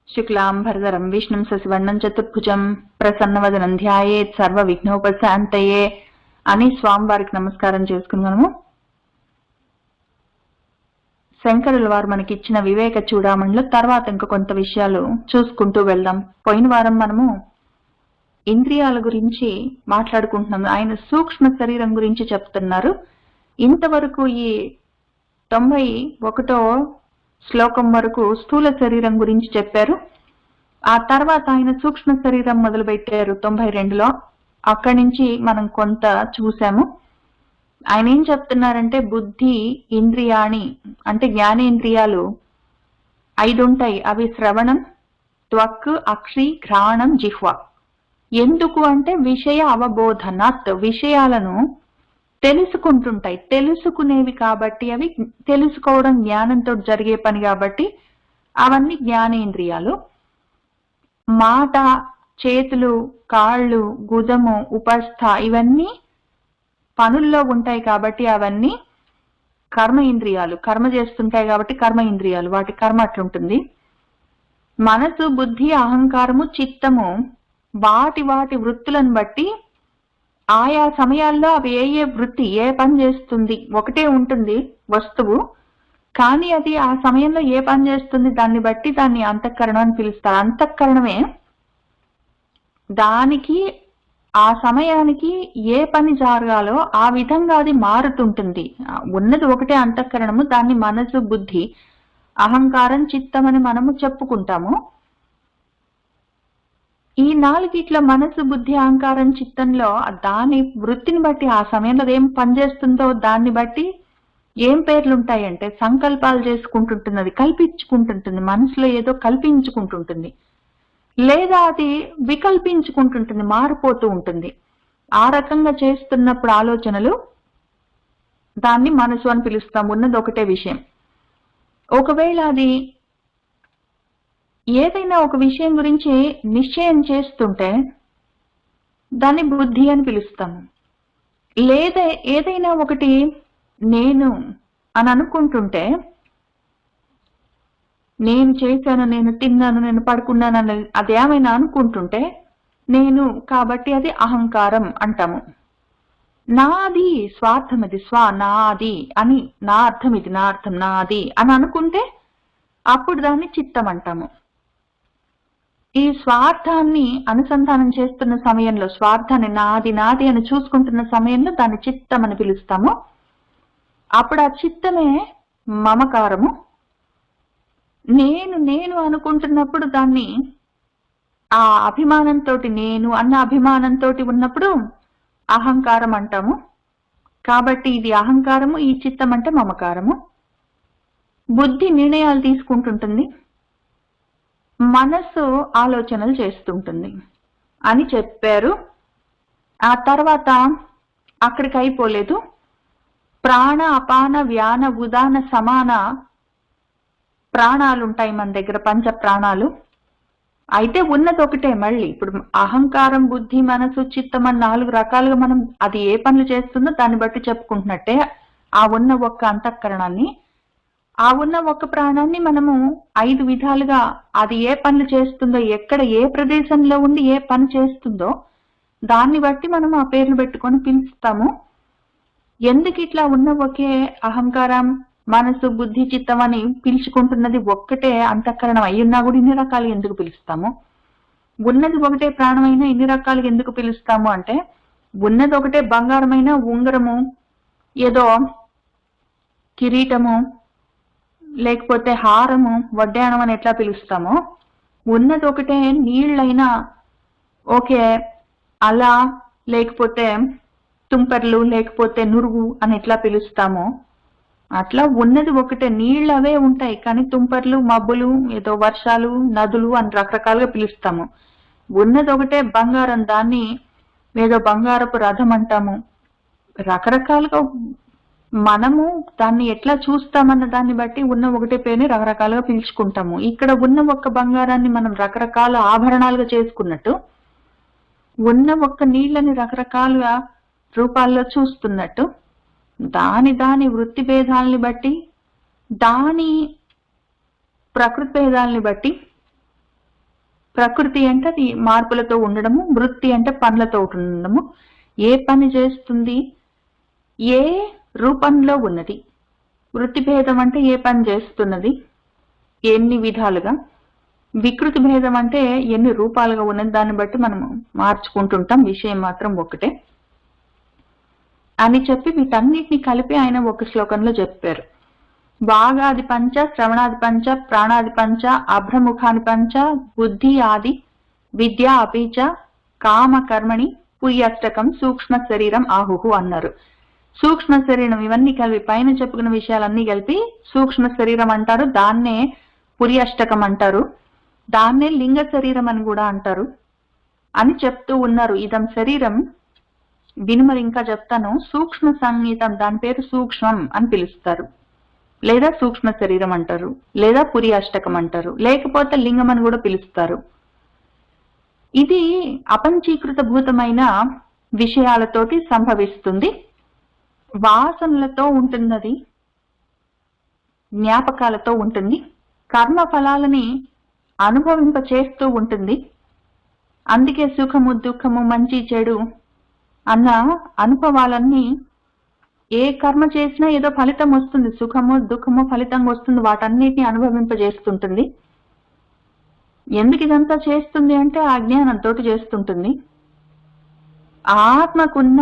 శుక్లాంబరధరం విష్ణుం శశివర్ణం చతుర్భుజం ప్రసన్నవదనం ధ్యాయేత్ సర్వ విఘ్నోపశాంతయే అని స్వామివారికి నమస్కారం చేసుకున్నాము. శంకరుల వారు మనకి ఇచ్చిన వివేక చూడామణిలో తర్వాత ఇంకా కొంత విషయాలు చూసుకుంటూ వెళ్దాం. పోయిన వారం మనము ఇంద్రియాల గురించి మాట్లాడుకుంటున్నాం. ఆయన సూక్ష్మ శరీరం గురించి చెప్తున్నారు. ఇంతవరకు ఈ 91వ శ్లోకం వరకు స్థూల శరీరం గురించి చెప్పారు. ఆ తర్వాత ఆయన సూక్ష్మ శరీరం మొదలు పెట్టారు 92లో. అక్కడి నుంచి మనం కొంత చూసాము. ఆయన ఏం చెప్తున్నారంటే బుద్ధి ఇంద్రియాణి అంటే జ్ఞానేంద్రియాలు 5 ఉంటాయి. అవి శ్రవణం, త్వక్, అక్షి, ఘ్రాణం, జిహ్వ. ఎందుకు అంటే విషయ అవబోధనాత్, విషయాలను తెలుసుకుంటుంటాయి, తెలుసుకునేవి కాబట్టి, అవి తెలుసుకోవడం జ్ఞానంతో జరిగే పని కాబట్టి అవన్నీ జ్ఞానేంద్రియాలు. మాట, చేతులు, కాళ్ళు, గుదము, ఉపస్థ ఇవన్నీ పనుల్లో ఉంటాయి కాబట్టి అవన్నీ కర్మ ఇంద్రియాలు, కర్మ చేస్తుంటాయి కాబట్టి కర్మ ఇంద్రియాలు, వాటి కర్మ అట్లుంటుంది. మనసు, బుద్ధి, అహంకారము, చిత్తము వాటి వాటి వృత్తులను బట్టి ఆయా సమయాల్లో అవి ఏ వృత్తి ఏ పని చేస్తుంది, ఒకటే ఉంటుంది వస్తువు, కానీ అది ఆ సమయంలో ఏ పని చేస్తుంది దాన్ని బట్టి దాన్ని అంతఃకరణం అని పిలుస్తారు. అంతఃకరణమే దానికి ఆ సమయానికి ఏ పని జరగాలో ఆ విధంగా అది మారుతుంటుంది. ఉన్నది ఒకటే అంతఃకరణము, దాన్ని మనసు, బుద్ధి, అహంకారం, చిత్తం అని మనము చెప్పుకుంటాము. ఈ 4 మనసు, బుద్ధి, అహంకారం, చిత్తంలో దాని వృత్తిని బట్టి ఆ సమయంలో ఏం పనిచేస్తుందో దాన్ని బట్టి ఏం పేర్లు ఉంటాయంటే సంకల్పాలు చేసుకుంటుంటుంది, అది కల్పించుకుంటుంటుంది, మనసులో ఏదో కల్పించుకుంటుంటుంది, లేదా అది వికల్పించుకుంటుంటుంది, మారిపోతూ ఉంటుంది. ఆ రకంగా చేస్తున్నప్పుడు ఆలోచనలు దాన్ని మనసు అని పిలుస్తాం. ఉన్నది ఒకటే విషయం. ఒకవేళ అది ఏదైనా ఒక విషయం గురించి నిశ్చయం చేస్తుంటే దాన్ని బుద్ధి అని పిలుస్తాము. లేదా ఏదైనా ఒకటి నేను అని అనుకుంటుంటే, నేను చేశాను, నేను తిన్నాను, నేను పడుకున్నాను అని అదేమైనా అనుకుంటుంటే నేను కాబట్టి అది అహంకారం అంటాము. నాది స్వార్థం, ఇది నాది అని, నా అర్థం ఇది, నా అర్థం నాది అని అనుకుంటే అప్పుడు దాన్ని చిత్తం అంటాము. ఈ స్వార్థాన్ని అనుసంధానం చేస్తున్న సమయంలో, స్వార్థాన్ని నాది నాది అని చూసుకుంటున్న సమయంలో దాన్ని చిత్తం అని పిలుస్తాము. అప్పుడు ఆ చిత్తమే మమకారము. నేను నేను అనుకుంటున్నప్పుడు దాన్ని ఆ అభిమానంతో, నేను అన్న అభిమానంతో ఉన్నప్పుడు అహంకారం అంటాము. కాబట్టి ఇది అహంకారము, ఈ చిత్తం అంటే మమకారము. బుద్ధి నిర్ణయాలు తీసుకుంటుంటుంది, మనస్సు ఆలోచనలు చేస్తుంటుంది అని చెప్పారు. ఆ తర్వాత అక్కడికి అయిపోలేదు. ప్రాణ, అపాన, వ్యాన, ఉదాన, సమాన ప్రాణాలు ఉంటాయి మన దగ్గర, పంచ ప్రాణాలు. అయితే ఉన్నది ఒకటే. మళ్ళీ ఇప్పుడు అహంకారం, బుద్ధి, మనసు, చిత్తం అని 4 రకాలుగా మనం అది ఏ పనులు చేస్తుందో దాన్ని బట్టి చెప్పుకుంటున్నట్టే ఆ ఉన్న ఒక్క అంతఃకరణాన్ని, ఆ ఉన్న ఒక్క ప్రాణాన్ని మనము 5 విధాలుగా అది ఏ పనులు చేస్తుందో, ఎక్కడ ఏ ప్రదేశంలో ఉండి ఏ పని చేస్తుందో దాన్ని బట్టి మనం ఆ పేర్లు పెట్టుకొని పిలుస్తాము. ఎందుకు ఇట్లా ఉన్న ఒకే అహంకారం, మనసు, బుద్ధి, చిత్తం అని పిలుచుకుంటున్నది ఒక్కటే అంతఃకరణం అయ్యున్నా కూడా ఇన్ని రకాలు ఎందుకు పిలుస్తాము? ఉన్నది ఒకటే ప్రాణమైనా ఇన్ని రకాలుగా ఎందుకు పిలుస్తాము అంటే, ఉన్నది ఒకటే బంగారమైన ఉంగరము, ఏదో కిరీటము, లేకపోతే హారము, వడ్డాణం అని ఎట్లా పిలుస్తామో, ఉన్నది ఒకటే నీళ్ళైనా ఓకే అలా, లేకపోతే తుంపర్లు, లేకపోతే నురుగు అని ఎట్లా పిలుస్తామో అట్లా ఉన్నది ఒకటే. నీళ్ళు అవే ఉంటాయి కానీ తుంపర్లు, మబ్బులు, ఏదో వర్షాలు, నదులు అని రకరకాలుగా పిలుస్తాము. ఉన్నది ఒకటే బంగారం, దాన్ని ఏదో బంగారపు రథం అంటాము. రకరకాలుగా మనము దాన్ని ఎట్లా చూస్తామన్న దాన్ని బట్టి ఉన్న ఒకటే పేరుని రకరకాలుగా పిలుచుకుంటాము. ఇక్కడ ఉన్న ఒక్క బంగారాన్ని మనం రకరకాల ఆభరణాలుగా చేసుకున్నట్టు, ఉన్న ఒక్క నీళ్ళని రకరకాలుగా రూపాల్లో చూస్తున్నట్టు, దాని దాని వృత్తి భేదాలని బట్టి, దాని ప్రకృతి భేదాలని బట్టి ప్రకృతి అంటే అది మార్పులతో ఉండడము, వృత్తి అంటే పనులతో ఉండడము. ఏ పని చేస్తుంది, ఏ రూపంలో ఉన్నది. వృత్తి భేదం అంటే ఏ పని చేస్తున్నది, ఎన్ని విధాలుగా. వికృతి భేదం అంటే ఎన్ని రూపాలుగా ఉన్నది, దాన్ని బట్టి మనం మార్చుకుంటుంటాం, విషయం మాత్రం ఒకటే అని చెప్పి వీటన్నిటిని కలిపి ఆయన ఒక శ్లోకంలో చెప్పారు. వాగాది పంచ, శ్రవణాది పంచ, ప్రాణాది పంచ, అభ్రముఖాని పంచ, బుద్ధి ఆది విద్య అపీచ కామ కర్మణి పుయ్యష్టకం సూక్ష్మ శరీరం ఆహుహు అన్నారు. సూక్ష్మ శరీరం ఇవన్నీ కలిపి పైన చెప్పుకున్న విషయాలన్నీ కలిపి సూక్ష్మ శరీరం అంటారు. దాన్నే పుర్యష్టకం అంటారు. దాన్నే లింగ శరీరం అని కూడా అంటారు అని చెప్తూ ఉన్నారు. ఇదం శరీరం విను, మరి ఇంకా చెప్తాను. సూక్ష్మ సంగీతం, దాని పేరు సూక్ష్మం అని పిలుస్తారు, లేదా సూక్ష్మ శరీరం అంటారు, లేదా పుర్యాష్టకం అంటారు, లేకపోతే లింగం అని కూడా పిలుస్తారు. ఇది అపంచీకృత భూతమైన విషయాలతోటి సంభవిస్తుంది. వాసనలతో ఉంటున్నది, జ్ఞాపకాలతో ఉంటుంది, కర్మ ఫలాలని అనుభవింప చేస్తూ ఉంటుంది. అందుకే సుఖము దుఃఖము మంచి చెడు అన్న అనుభవాలన్నీ ఏ కర్మ చేసినా ఏదో ఫలితం వస్తుంది, సుఖము దుఃఖము ఫలితంగా వస్తుంది, వాటన్నిటిని అనుభవింపజేస్తుంటుంది. ఎందుకు ఇదంతా చేస్తుంది అంటే అజ్ఞానంతో చేస్తుంటుంది. ఆత్మకున్న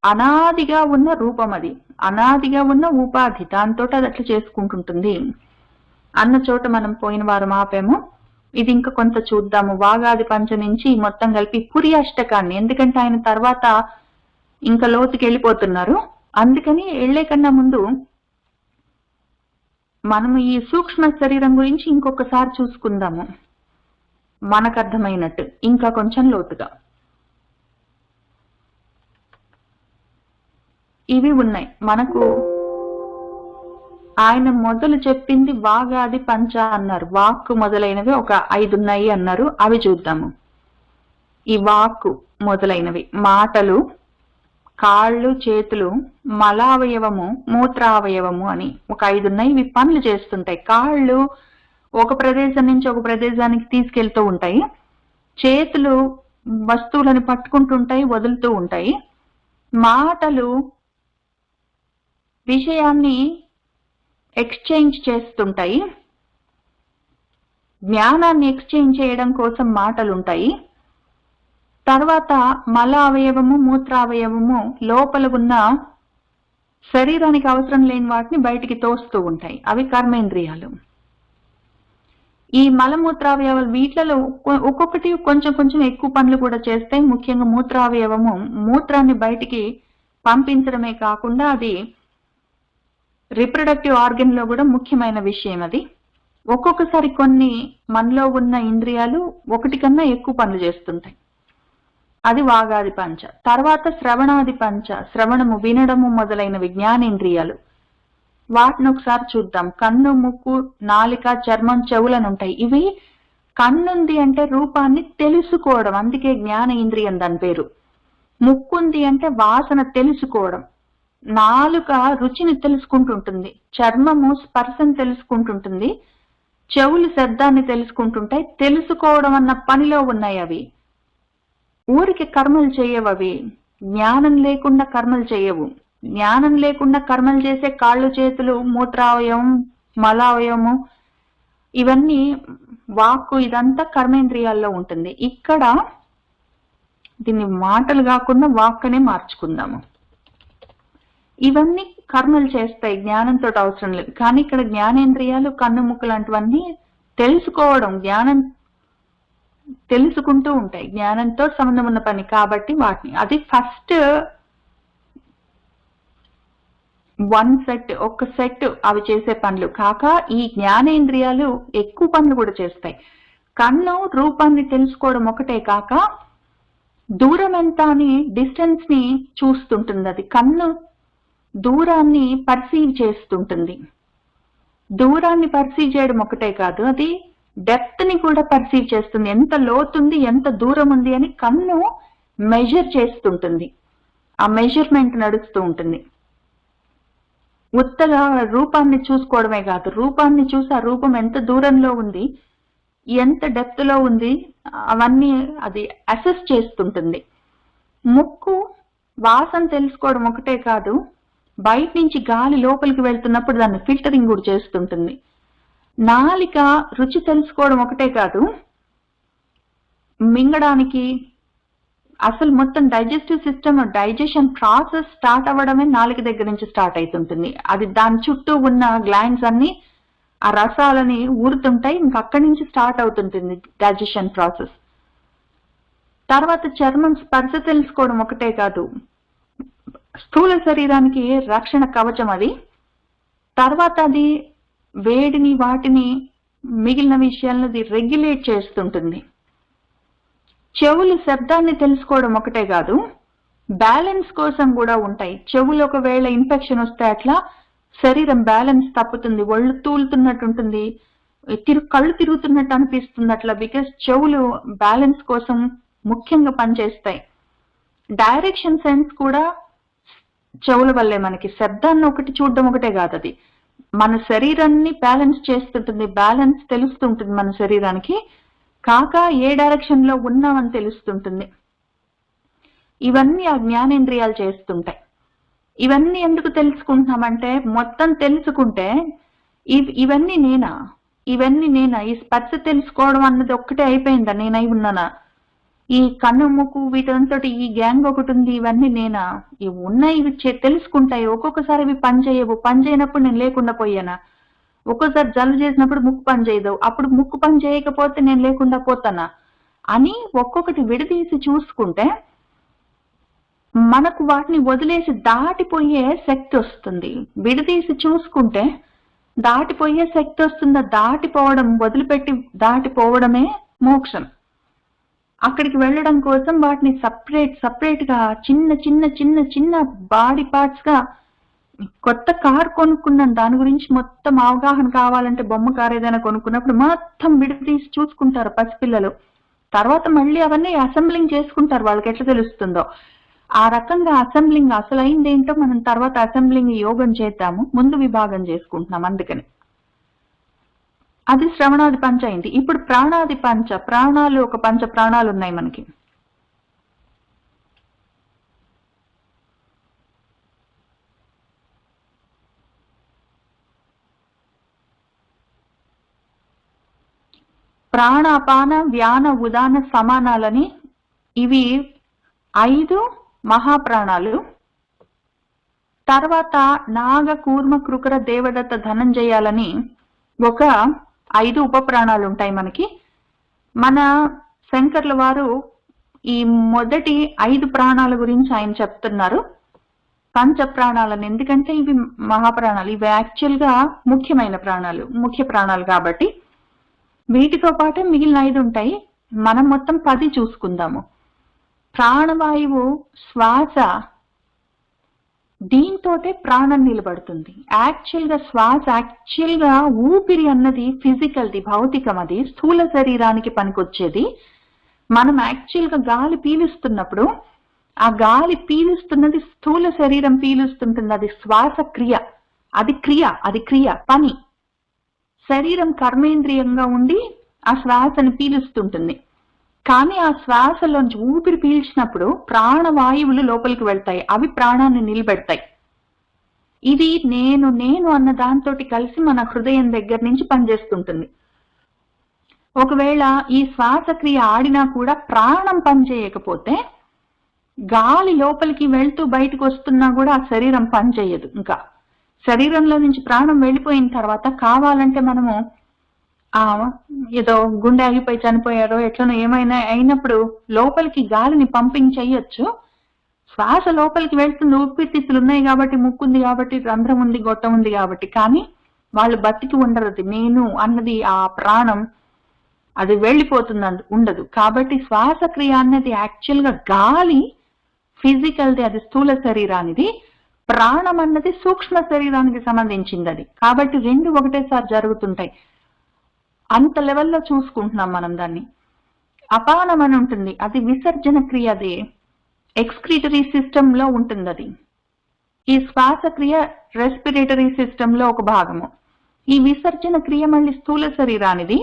అనాదిగా ఉన్న రూపం, అది అనాదిగా ఉన్న ఉపాధి, దాంతో అది అట్లా చేసుకుంటుంటుంది అన్న చోట మనం పోయిన వారం ఆపాము. ఇది ఇంకా కొంత చూద్దాము. వాగాది పంచ నుంచి మొత్తం కలిపి పుర్యాష్టకాన్ని, ఎందుకంటే ఆయన తర్వాత ఇంకా లోతుకి వెళ్ళిపోతున్నారు, అందుకని వెళ్లే కన్నా ముందు మనము ఈ సూక్ష్మ శరీరం గురించి ఇంకొకసారి చూసుకుందాము, మనకు అర్థమైనట్టు ఇంకా కొంచెం లోతుగా. ఇవి ఉన్నాయి మనకు. ఆయన మొదలు చెప్పింది వాగాది పంచ అన్నారు. వాక్కు మొదలైనవి ఒక 5 ఉన్నాయి అన్నారు. అవి చూద్దాము. ఈ వాక్కు మొదలైనవి మాటలు, కాళ్ళు చేతులు, మలావయవము, మూత్రావయవము అని ఒక 5 ఉన్నాయి. ఇవి పనులు చేస్తుంటాయి. కాళ్ళు ఒక ప్రదేశం నుంచి ఒక ప్రదేశానికి తీసుకెళ్తూ ఉంటాయి. చేతులు వస్తువులను పట్టుకుంటుంటాయి, వదులుతూ ఉంటాయి. మాటలు విషయాన్ని ఎక్స్చేంజ్ చేస్తుంటాయి. జ్ఞానాన్ని ఎక్స్చేంజ్ చేయడం కోసం మాటలు ఉంటాయి. తర్వాత మల అవయవము, మూత్రావయవము లోపల ఉన్న శరీరానికి అవసరం లేని వాటిని బయటికి తోస్తూ ఉంటాయి. అవి కర్మేంద్రియాలు. ఈ మలమూత్రావయవాలు వీటిలలో ఒక్కొక్కటి కొంచెం కొంచెం ఎక్కువ పనులు కూడా చేస్తాయి. ముఖ్యంగా మూత్రావయవము మూత్రాన్ని బయటికి పంపించడమే కాకుండా అది రిప్రొడక్టివ్ ఆర్గన్ లో కూడా ముఖ్యమైన విషయం. అది ఒక్కొక్కసారి కొన్ని మనలో ఉన్న ఇంద్రియాలు ఒకటి కన్నా ఎక్కువ పనులు చేస్తుంటాయి. అది వాగాది పంచ. తర్వాత శ్రవణాది పంచ, శ్రవణము వినడము మొదలైనవి జ్ఞానేంద్రియాలు. వాటిని ఒకసారి చూద్దాం. కన్ను, ముక్కు, నాలిక, చర్మం, చెవులను ఉంటాయి. ఇవి కన్నుంది అంటే రూపాన్ని తెలుసుకోవడం, అందుకే జ్ఞానేంద్రియం దాని పేరు. ముక్కుంది అంటే వాసన తెలుసుకోవడం, నాలుక రుచిని తెలుసుకుంటుంటుంది, చర్మము స్పర్శను తెలుసుకుంటుంటుంది, చెవులు శబ్దాన్ని తెలుసుకుంటుంటాయి. తెలుసుకోవడం అన్న పనిలో ఉన్నాయి అవి. ఊరికి కర్మలు చేయవు అవి. జ్ఞానం లేకుండా కర్మలు చేయవు. జ్ఞానం లేకుండా కర్మలు చేసే కాళ్ళు చేతులు, మూత్రావయవం, మలావయవము, ఇవన్నీ వాక్కు, ఇదంతా కర్మేంద్రియాల్లో ఉంటుంది. ఇక్కడ దీన్ని మాటలు కాకుండా వాక్కనే మార్చుకుందాము. ఇవన్నీ కర్మలు చేస్తాయి, జ్ఞానంతో అవసరం లేదు. కానీ ఇక్కడ జ్ఞానేంద్రియాలు కన్ను ముక్కు లాంటివన్నీ తెలుసుకోవడం, జ్ఞానం తెలుసుకుంటూ ఉంటాయి, జ్ఞానంతో సంబంధం ఉన్న పని కాబట్టి వాటిని, అది ఫస్ట్ ఒక సెట్ అవి చేసే పనులు కాక ఈ జ్ఞానేంద్రియాలు ఎక్కువ పనులు కూడా చేస్తాయి. కన్ను రూపాన్ని తెలుసుకోవడం ఒకటే కాక దూరం ఎంత అని డిస్టెన్స్ ని చూస్తుంటుంది. అది కన్ను దూరాన్ని పర్సీవ్ చేస్తుంటుంది. దూరాన్ని పర్సీవ్ చేయడం ఒకటే కాదు, అది డెప్త్ ని కూడా పర్సీవ్ చేస్తుంది. ఎంత లోతుంది, ఎంత దూరం ఉంది అని కన్ను మెజర్ చేస్తుంటుంది. ఆ మెజర్మెంట్ నడుస్తూ ఉంటుంది. ఉత్తగా రూపాన్ని చూసుకోవడమే కాదు, రూపాన్ని చూసి ఆ రూపం ఎంత దూరంలో ఉంది, ఎంత డెప్త్ లో ఉంది అవన్నీ అది అసెస్ చేస్తుంటుంది. ముక్కు వాసన తెలుసుకోవడం ఒకటే కాదు, బయట నుంచి గాలి లోపలికి వెళ్తున్నప్పుడు దాన్ని ఫిల్టరింగ్ కూడా చేస్తుంటుంది. నాలిక రుచి తెలుసుకోవడం ఒకటే కాదు, మింగడానికి అసలు మొత్తం digestive system digestion process start అవ్వడమే నాలుక దగ్గర నుంచి స్టార్ట్ అవుతుంటుంది. అది దాని చుట్టూ ఉన్న గ్లాండ్స్ అన్ని ఆ రసాలని ఊరుతుంటాయి, ఇంకా అక్కడి నుంచి స్టార్ట్ అవుతుంటుంది డైజెషన్ ప్రాసెస్. తర్వాత చర్మం స్పర్శ తెలుసుకోవడం ఒకటే కాదు, స్థూల శరీరానికి రక్షణ కవచం అది. తర్వాత అది వేడిని వాటిని మిగిలిన విషయాలను అది రెగ్యులేట్ చేస్తుంటుంది. చెవులు శబ్దాన్ని తెలుసుకోవడం ఒకటే కాదు, బ్యాలెన్స్ కోసం కూడా ఉంటాయి. చెవులు ఒకవేళ ఇన్ఫెక్షన్ వస్తే అట్లా శరీరం బ్యాలెన్స్ తప్పుతుంది, ఒళ్ళు తూలుతున్నట్టు ఉంటుంది, కళ్ళు తిరుగుతున్నట్టు అనిపిస్తుంది అట్లా. బికాస్ చెవులు బ్యాలెన్స్ కోసం ముఖ్యంగా పనిచేస్తాయి. డైరెక్షన్ సెన్స్ కూడా చెవుల వల్లే. మనకి శబ్దాన్ని ఒకటి చూడడం ఒకటే కాదు, అది మన శరీరాన్ని బ్యాలెన్స్ చేస్తుంటుంది, బ్యాలెన్స్ తెలుస్తుంటుంది మన శరీరానికి. కాక ఏ డైరెక్షన్ లో ఉన్నామని తెలుస్తుంటుంది. ఇవన్నీ ఆ జ్ఞానేంద్రియాలు చేస్తుంటాయి. ఇవన్నీ ఎందుకు తెలుసుకుంటున్నామంటే, మొత్తం తెలుసుకుంటే ఇవన్నీ నేనా, ఇవన్నీ నేనా, ఈ స్పర్శ తెలుసుకోవడం అన్నది ఒక్కటే అయిపోయిందా, నేనై ఉన్నానా, ఈ కన్ను ముక్కు వీటంతో ఈ గ్యాంగ్ ఒకటి ఉంది, ఇవన్నీ నేనా, ఇవి ఉన్నాయి, ఇవి తెలుసుకుంటాయి. ఒక్కొక్కసారి ఇవి పని చేయవు, పని చేయనప్పుడు నేను లేకుండా పోయానా, ఒక్కోసారి జలుబు చేసినప్పుడు ముక్కు పని చేయదు, అప్పుడు ముక్కు పని చేయకపోతే నేను లేకుండా పోతానా అని ఒక్కొక్కటి విడదీసి చూసుకుంటే మనకు వాటిని వదిలేసి దాటిపోయే శక్తి వస్తుంది. విడదీసి చూసుకుంటే దాటిపోయే శక్తి వస్తుందా, దాటిపోవడం వదిలిపెట్టి దాటిపోవడమే మోక్షం. అక్కడికి వెళ్ళడం కోసం వాటిని సపరేట్ గా చిన్న చిన్న చిన్న చిన్న బాడీ పార్ట్స్ గా, కొత్త కార్ కొనుక్కున్నాను దాని గురించి మొత్తం అవగాహన కావాలంటే బొమ్మ కార్ ఏదైనా కొనుక్కున్నప్పుడు మొత్తం విడదీసి చూసుకుంటారు పసిపిల్లలు. తర్వాత మళ్ళీ అవన్నీ అసెంబ్లింగ్ చేసుకుంటారు, వాళ్ళకి ఎట్లా తెలుస్తుందో. ఆ రకంగా అసెంబ్లింగ్ అసలైంది ఏంటో మనం తర్వాత అసెంబ్లింగ్ యోగం చేద్దాము, ముందు విభాగం చేసుకుంటున్నాం. అందుకని అది శ్రవణాది పంచ అయింది. ఇప్పుడు ప్రాణాది పంచ, ప్రాణాలు ఒక పంచ ప్రాణాలు ఉన్నాయి మనకి. ప్రాణాపాన వ్యాన ఉదాన సమానాలని ఇవి 5 మహాప్రాణాలు. తర్వాత నాగ కూర్మ కృకర దేవదత్త ధనంజయాలని ఒక 5 ఉప ప్రాణాలు ఉంటాయి మనకి. మన శంకర్ల వారు ఈ మొదటి 5 ప్రాణాల గురించి ఆయన చెప్తున్నారు, పంచ ప్రాణాలని. ఎందుకంటే ఇవి మహాప్రాణాలు, ఇవి యాక్చువల్ గా ముఖ్యమైన ప్రాణాలు, ముఖ్య ప్రాణాలు కాబట్టి. వీటితో పాటు మిగిలిన 5 ఉంటాయి, మనం మొత్తం 10 చూసుకుందాము. ప్రాణవాయువు శ్వాస, దీంతోటే ప్రాణం నిలబడుతుంది. యాక్చువల్ గా శ్వాస, యాక్చువల్ గా ఊపిరి అన్నది ఫిజికల్ది, భౌతికం, అది స్థూల శరీరానికి పనికొచ్చేది. మనం యాక్చువల్ గా గాలి పీలుస్తున్నప్పుడు ఆ గాలి పీలుస్తున్నది స్థూల శరీరం పీలుస్తుంటుంది, అది శ్వాస క్రియ, అది క్రియ పని. శరీరం కర్మేంద్రియంగా ఉండి ఆ శ్వాసను పీలుస్తుంటుంది. కానీ ఆ శ్వాసలోంచి ఊపిరి పీల్చినప్పుడు ప్రాణవాయువులు లోపలికి వెళ్తాయి, అవి ప్రాణాన్ని నిలబెడతాయి. ఇది నేను నేను అన్న దాంతో కలిసి మన హృదయం దగ్గర నుంచి పనిచేస్తుంటుంది. ఒకవేళ ఈ శ్వాసక్రియ ఆడినా కూడా ప్రాణం పనిచేయకపోతే, గాలి లోపలికి వెళ్తూ బయటకు వస్తున్నా కూడా ఆ శరీరం పనిచేయదు. ఇంకా శరీరంలో నుంచి ప్రాణం వెళ్ళిపోయిన తర్వాత కావాలంటే మనము ఏదో గుండె ఆగిపోయి చనిపోయారో ఎట్లనో ఏమైనా అయినప్పుడు లోపలికి గాలిని పంపింగ్ చేయొచ్చు. శ్వాస లోపలికి వెళ్తుంది, ఊపిరితిత్తులు ఉన్నాయి కాబట్టి, ముక్కు ఉంది కాబట్టి, రంధ్రం ఉంది, గొట్టం ఉంది కాబట్టి. కానీ వాళ్ళు బతికి ఉండరు. అది నేను అన్నది ఆ ప్రాణం అది వెళ్ళిపోతుంది, ఉండదు. కాబట్టి శ్వాసక్రియ అన్నది యాక్చువల్ గా గాలి ఫిజికల్ది, అది స్థూల శరీరానిది. ప్రాణం అన్నది సూక్ష్మ శరీరానికి సంబంధించింది అది. కాబట్టి 2 ఒకటేసారి జరుగుతుంటాయి. అంత లెవెల్లో చూసుకుంటున్నాం మనం దాన్ని. అపానం అని ఉంటుంది, అది విసర్జన క్రియ, అది ఎక్స్క్రీటరీ సిస్టమ్ లో ఉంటుంది. అది ఈ శ్వాసక్రియ రెస్పిరేటరీ సిస్టమ్ లో ఒక భాగము. ఈ విసర్జన క్రియ మళ్ళీ స్థూల శరీరానిది.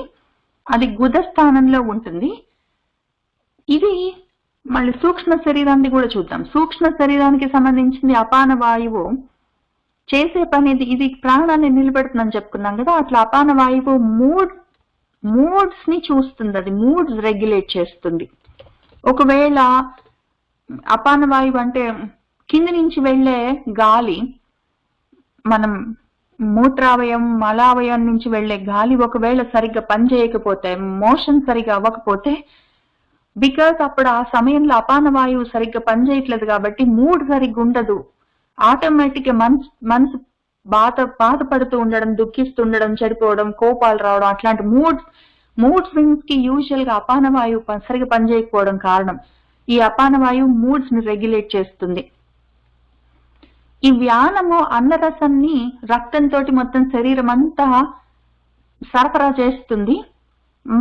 అది గుద స్థానంలో ఉంటుంది. ఇది మళ్ళీ సూక్ష్మ శరీరాన్ని కూడా చూద్దాం. సూక్ష్మ శరీరానికి సంబంధించింది అపాన వాయువు చేసే పని ఇది ప్రాణాన్ని నిలబెడుతుందని చెప్పుకున్నాం కదా. అట్లా అపాన వాయువు మూడ్స్ ని చూస్తుంది, అది మూడ్స్ రెగ్యులేట్ చేస్తుంది. ఒకవేళ అపాన వాయువు అంటే కింది నుంచి వెళ్లే గాలి, మనం మూత్రావయం మలావయం నుంచి వెళ్లే గాలి ఒకవేళ సరిగ్గా పనిచేయకపోతే, మోషన్ సరిగ్గా అవ్వకపోతే, బికాస్ అప్పుడు ఆ సమయంలో అపాన వాయువు సరిగ్గా పనిచేయట్లేదు కాబట్టి మూడ్ సరిగ్గా ఉండదు. ఆటోమేటిక్ గా మనసు బాధపడుతూ ఉండడం, దుఃఖిస్తూ ఉండడం, చెడిపోవడం, కోపాలు రావడం, అట్లాంటి మూడ్ స్వింగ్స్ కి యూజువల్ గా అపాన వాయువు సరిగ్గా పనిచేయకపోవడం కారణం. ఈ అపాన వాయువు మూడ్స్ ని రెగ్యులేట్ చేస్తుంది. ఈ వ్యానము అన్నరసాన్ని రక్తంతో మొత్తం శరీరం అంతా సరఫరా చేస్తుంది.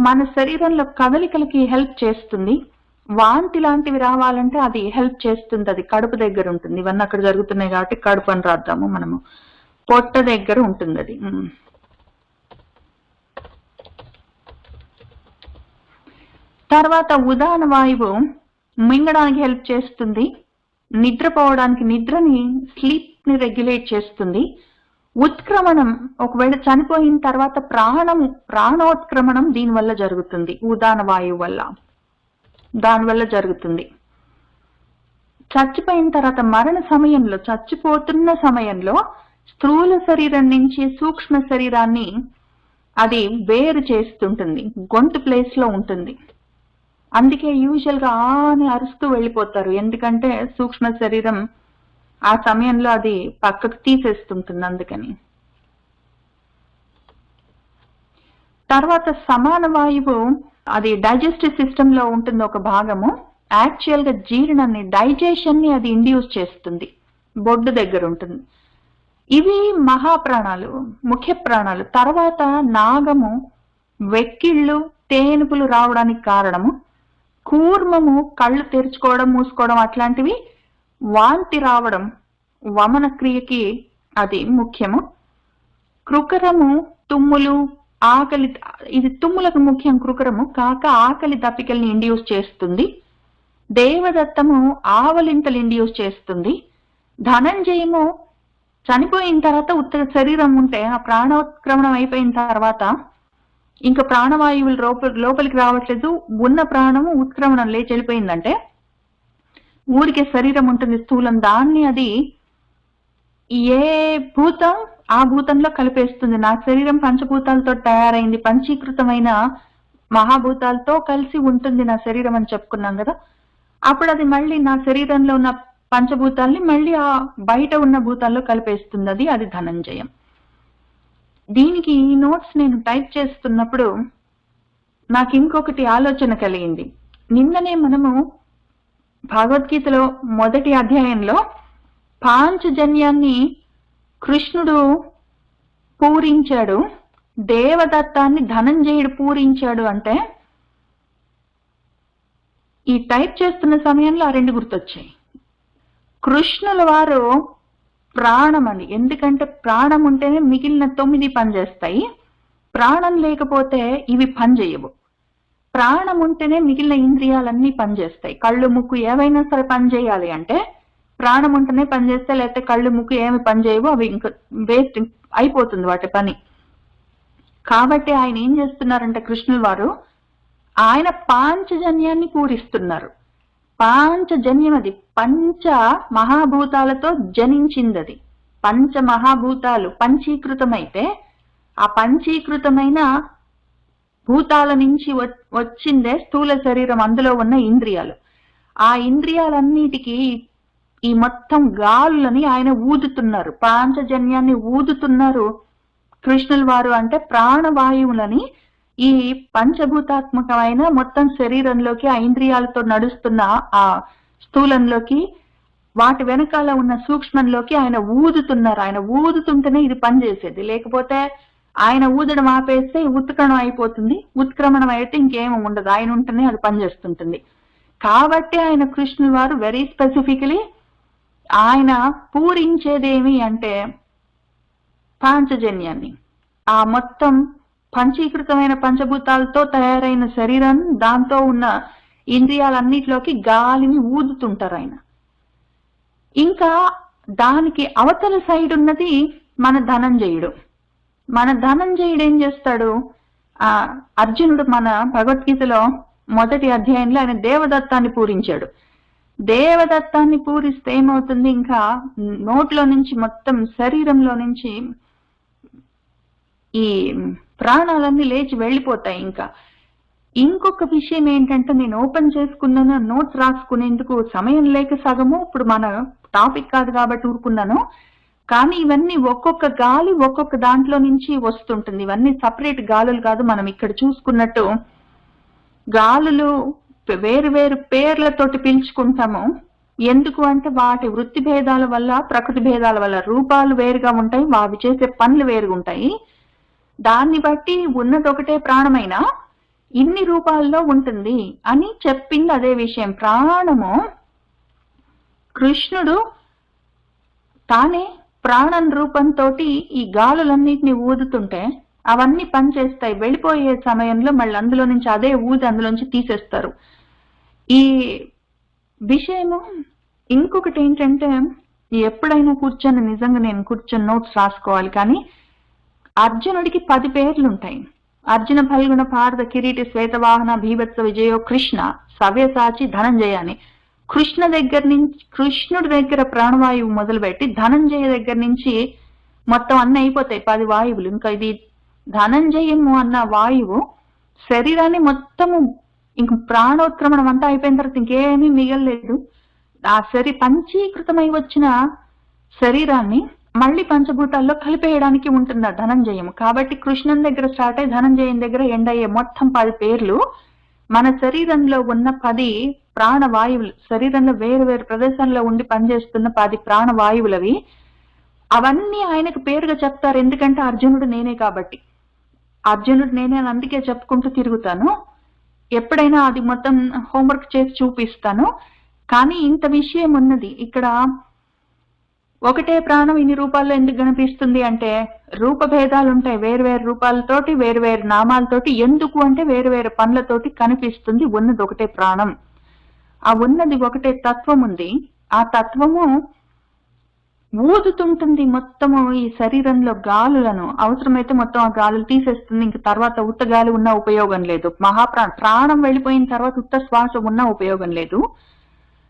మన శరీరంలో కదలికలకి హెల్ప్ చేస్తుంది. వాంతి లాంటివి రావాలంటే అది హెల్ప్ చేస్తుంది. అది కడుపు దగ్గర ఉంటుంది. ఇవన్నీ అక్కడ జరుగుతున్నాయి కాబట్టి కడుపు అని రాద్దాము మనము. పొట్ట దగ్గర ఉంటుంది అది. తర్వాత ఉదాన వాయువు మింగడానికి హెల్ప్ చేస్తుంది. నిద్రపోవడానికి స్లీప్ ని రెగ్యులేట్ చేస్తుంది. ఉత్క్రమణం, ఒకవేళ చనిపోయిన తర్వాత ప్రాణోత్క్రమణం దీనివల్ల జరుగుతుంది. ఉదాన వాయువు వల్ల దానివల్ల జరుగుతుంది. చచ్చిపోయిన తర్వాత మరణ సమయంలో, చచ్చిపోతున్న సమయంలో స్థూల శరీరం నుంచి సూక్ష్మ శరీరాన్ని అది వేరు చేస్తుంటుంది. గొంతు ప్లేస్ లో ఉంటుంది. అందుకే యూజువల్ గా అని అరుస్తూ వెళ్ళిపోతారు. ఎందుకంటే సూక్ష్మ శరీరం ఆ సమయంలో అది పక్కకు తీసేస్తుంటుంది అందుకని. తర్వాత సమాన వాయువు అది డైజెస్టివ్ సిస్టమ్ లో ఉంటుంది ఒక భాగము. యాక్చువల్ గా జీర్ణాన్ని, డైజెషన్ ని అది ఇండ్యూస్ చేస్తుంది. బొడ్డు దగ్గర ఉంటుంది. ఇవి మహాప్రాణాలు, ముఖ్య ప్రాణాలు. తర్వాత నాగము, వెక్కిళ్ళు, తేనుపులు రావడానికి కారణము. కూర్మము కళ్ళు తెరుచుకోవడం, మూసుకోవడం, అట్లాంటివి. వాంతి రావడం వమన క్రియకి అది ముఖ్యము. కృకరము, తుమ్ములు, ఆకలి, ఇది తుమ్ములకు ముఖ్యం కృకరము, కాక ఆకలి దప్పికల్ని ఇండ్యూస్ చేస్తుంది. దేవదత్తము ఆవలింతలు ఇండ్యూస్ చేస్తుంది. ధనంజయము చనిపోయిన తర్వాత ఉత్తర శరీరం ఉంటే ఆ ప్రాణోత్క్రమణం అయిపోయిన తర్వాత ఇంకా ప్రాణవాయువులు లోపలికి రావట్లేదు, ఉన్న ప్రాణము ఉత్క్రమణం లేచి వెళ్ళిపోయిందంటే ఊరికే శరీరం ఉంటుంది స్థూలం, దాన్ని అది ఏ భూతం ఆ భూతంలో కలిపేస్తుంది. నా శరీరం పంచభూతాలతో తయారైంది, పంచీకృతమైన మహాభూతాలతో కలిసి ఉంటుంది నా శరీరం అని చెప్పుకున్నాం కదా. అప్పుడు అది మళ్ళీ నా శరీరంలో ఉన్న పంచభూతాల్ని మళ్ళీ ఆ బయట ఉన్న భూతాల్లో కలిపేస్తుంది. అది ధనంజయం. దీనికి ఈ నోట్స్ నేను టైప్ చేస్తున్నప్పుడు నాకు ఇంకొకటి ఆలోచన కలిగింది. నిన్ననే మనము భగవద్గీతలో మొదటి అధ్యాయంలో పాంచజన్యాన్ని కృష్ణుడు పూరించాడు, దేవదత్తాన్ని ధనంజయుడు పూరించాడు అంటే ఈ టైప్ చేస్తున్న సమయంలో ఆ రెండు గుర్తొచ్చాయి. కృష్ణుల వారు ప్రాణం అని, ఎందుకంటే ప్రాణం ఉంటేనే మిగిలిన 9 పనిచేస్తాయి. ప్రాణం లేకపోతే ఇవి పనిచేయవు. ప్రాణం ఉంటేనే మిగిలిన ఇంద్రియాలన్నీ పనిచేస్తాయి. కళ్ళు, ముక్కు ఏవైనా సరే పనిచేయాలి అంటే ప్రాణం ఉంటేనే పనిచేస్తాయి. లేకపోతే కళ్ళు, ముక్కు ఏమి పనిచేయవు, అవి ఇంకా వేస్ట్ అయిపోతుంది వాటి పని. కాబట్టి ఆయన ఏం చేస్తున్నారంటే కృష్ణుల వారు ఆయన పాంచజన్యాన్ని పూరిస్తున్నారు. పాంచజన్యం అది పంచ మహాభూతాలతో జనించింది. అది పంచ మహాభూతాలు పంచీకృతమైతే ఆ పంచీకృతమైన భూతాల నుంచి వచ్చిందే స్థూల శరీరం, అందులో ఉన్న ఇంద్రియాలు. ఆ ఇంద్రియాలన్నిటికీ ఈ మొత్తం గాలులని ఆయన ఊదుతున్నారు, పాంచజన్యాన్ని ఊదుతున్నారు కృష్ణుల వారు. అంటే ప్రాణవాయువులని ఈ పంచభూతాత్మకమైన మొత్తం శరీరంలోకి ఆ ఇంద్రియాలతో నడుస్తున్న ఆ స్థూలంలోకి, వాటి వెనకాల ఉన్న సూక్ష్మంలోకి ఆయన ఊదుతున్నారు. ఆయన ఊదుతుంటేనే ఇది పనిచేసేది. లేకపోతే ఆయన ఊదడం ఆపేస్తే ఉత్క్రమణం అయిపోతుంది. ఉత్క్రమణం అయితే ఇంకేమీ ఉండదు, ఆయన ఉంటేనే అది పనిచేస్తుంటుంది. కాబట్టి ఆయన కృష్ణుల వారు వెరీ స్పెసిఫికలీ ఆయన పూరించేదేమి అంటే పాంచజన్యాన్ని, ఆ మొత్తం పంచీకృతమైన పంచభూతాలతో తయారైన శరీరం, దాంతో ఉన్న ఇంద్రియాలన్నిటిలోకి గాలిని ఊదుతుంటారు ఆయన. ఇంకా దానికి అవతల సైడ్ ఉన్నది మన ధనంజయుడు. మన ధనంజయుడు ఏం చేస్తాడు? అర్జునుడు మన భగవద్గీతలో మొదటి అధ్యాయంలో ఆయన దేవదత్తాన్ని పూరించాడు. దేవదత్తాన్ని పూరిస్తే ఏమవుతుంది? ఇంకా నోట్లో నుంచి మొత్తం శరీరంలో నుంచి ఈ ప్రాణాలన్నీ లేచి వెళ్ళిపోతాయి. ఇంకా ఇంకొక విషయం ఏంటంటే, నేను ఓపెన్ చేసుకున్నాను, నోట్స్ రాసుకునేందుకు సమయం లేక సగము, ఇప్పుడు మన టాపిక్ కాదు కాబట్టి ఊరుకున్నాను. కానీ ఇవన్నీ ఒక్కొక్క గాలి ఒక్కొక్క దాంట్లో నుంచి వస్తుంటుంది. ఇవన్నీ సపరేట్ గాలులు కాదు. మనం ఇక్కడ చూసుకున్నట్టు గాలులు వేరు వేరు పేర్లతోటి పిలుచుకుంటాము. ఎందుకు అంటే వాటి వృత్తి భేదాల వల్ల, ప్రకృతి భేదాల వల్ల రూపాలు వేరుగా ఉంటాయి, అవి చేసే పనులు వేరుగా ఉంటాయి. దాన్ని బట్టి ఉన్నది ఒకటే ప్రాణమైన ఇన్ని రూపాల్లో ఉంటుంది అని చెప్పింది అదే విషయం. ప్రాణము కృష్ణుడు తానే ప్రాణం రూపంతో ఈ గాలులన్నిటిని ఊదుతుంటే అవన్నీ పనిచేస్తాయి. వెళ్ళిపోయే సమయంలో మళ్ళీ అందులో నుంచి అదే ఊది అందులోంచి తీసేస్తారు. ఈ విషయము ఇంకొకటి ఏంటంటే, ఎప్పుడైనా కూర్చొని నిజంగా నేను కూర్చొని నోట్స్ రాసుకోవాలి. కానీ అర్జునుడికి 10 పేర్లు ఉంటాయి. అర్జున ఫల్గుణ పార్థ కిరీటి శ్వేతవాహన భీభత్స విజయో కృష్ణ సవ్యసాచి ధనంజయ అని. కృష్ణుడి దగ్గర ప్రాణవాయువు మొదలుపెట్టి ధనంజయ దగ్గర నుంచి మొత్తం అన్ని అయిపోతాయి, 10 వాయువులు. ఇంకా ఇది ధనంజయము అన్న వాయువు శరీరాన్ని మొత్తము ఇంక ప్రాణోత్క్రమణం అంతా అయిపోయిన తర్వాత ఇంకేమీ మిగలలేదు. ఆ పంచీకృతమై వచ్చిన శరీరాన్ని మళ్ళీ పంచభూతాల్లో కలిపేయడానికి ఉంటుంది ఆ ధనంజయము. కాబట్టి కృష్ణుని దగ్గర స్టార్ట్ అయ్యి ధనంజయం దగ్గర ఎండ్ అయ్యే మొత్తం 10 పేర్లు మన శరీరంలో ఉన్న 10 ప్రాణవాయువులు. శరీరంలో వేరు వేరు ప్రదేశాల్లో ఉండి పనిచేస్తున్న 10 ప్రాణవాయువులవి. అవన్నీ ఆయనకు పేరుగా చెప్తారు. ఎందుకంటే అర్జునుడు నేనే కాబట్టి. అర్జునుడు నేనే అని అందుకే చెప్పుకుంటూ తిరుగుతాను. ఎప్పుడైనా అది మొత్తం హోంవర్క్ చేసి చూపిస్తాను. కానీ ఇంత విషయం ఉన్నది ఇక్కడ. ఒకటే ప్రాణం ఇన్ని రూపాల్లో ఎందుకు కనిపిస్తుంది అంటే, రూపభేదాలు ఉంటాయి. వేరు వేరు రూపాలతోటి, వేరు వేరు నామాలతోటి. ఎందుకు అంటే వేరు వేరు పనులతోటి కనిపిస్తుంది. ఉన్నది ఒకటే ప్రాణం. ఆ ఉన్నది ఒకటే తత్వం ఉంది. ఆ తత్వము ఊదుతుంటుంది మొత్తము ఈ శరీరంలో గాలులను. అవసరమైతే మొత్తం ఆ గాలులు తీసేస్తుంది. ఇంక తర్వాత ఉత్త గాలి ఉన్న ఉపయోగం లేదు. ప్రాణం వెళ్ళిపోయిన తర్వాత ఉత్త శ్వాస ఉన్న ఉపయోగం లేదు.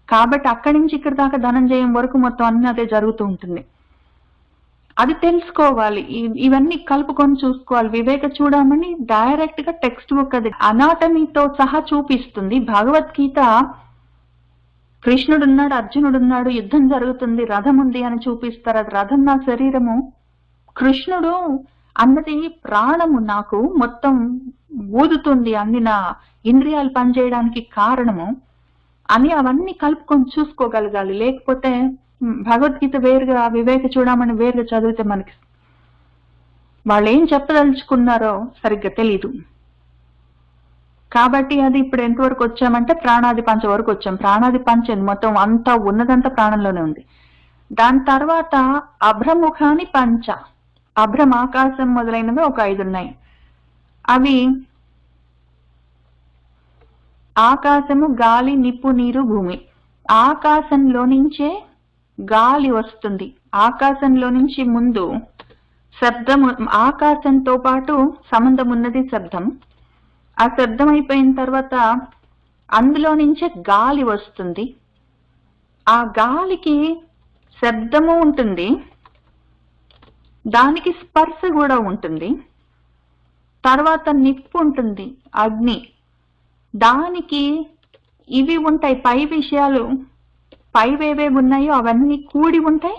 కాబట్టి అక్కడి నుంచి ఇక్కడ దాకా ధనంజయం వరకు మొత్తం అన్ని అదే జరుగుతూ ఉంటుంది. అది తెలుసుకోవాలి. ఇవన్నీ కలుపుకొని చూసుకోవాలి. వివేక చూడమని డైరెక్ట్ గా టెక్స్ట్ బుక్ అది అనాటమీతో సహా చూపిస్తుంది. భగవద్గీత కృష్ణుడున్నాడు, అర్జునుడున్నాడు, యుద్ధం జరుగుతుంది, రథం ఉంది అని చూపిస్తారు. అది రథం నా శరీరము. కృష్ణుడు అన్నది ప్రాణము నాకు మొత్తం ఊదుతుంది, అన్ని నా ఇంద్రియాలు పనిచేయడానికి కారణము అని అవన్నీ కలుపుకొని చూసుకోగలగాలి. లేకపోతే భగవద్గీత వేరుగా, వివేక చూడమని వేరుగా చదివితే మనకి వాళ్ళు ఏం చెప్పదలుచుకున్నారో సరిగ్గా తెలీదు. కాబట్టి అది ఇప్పుడు ఎంతవరకు వచ్చామంటే ప్రాణాది పంచ వరకు వచ్చాం. ప్రాణాది పంచ మొత్తం అంతా ఉన్నదంతా ప్రాణంలోనే ఉంది. దాని తర్వాత అభ్రముఖాని పంచ, అభ్రం ఆకాశం మొదలైనవి ఒక 5 ఉన్నాయి. అవి ఆకాశము, గాలి, నిప్పు, నీరు, భూమి. ఆకాశంలో నుంచే గాలి వస్తుంది. ఆకాశంలో నుంచి ముందు శబ్దము, ఆకాశంతో పాటు సంబంధం ఉన్నది శబ్దం. ఆ శబ్దం అయిపోయిన తర్వాత అందులో నుంచే గాలి వస్తుంది. ఆ గాలికి శబ్దము ఉంటుంది, దానికి స్పర్శ కూడా ఉంటుంది. తర్వాత నిప్పు ఉంటుంది, అగ్ని. దానికి ఇవి ఉంటాయి, పై విషయాలు, పైవేవేవి ఉన్నాయో అవన్నీ కూడి ఉంటాయి.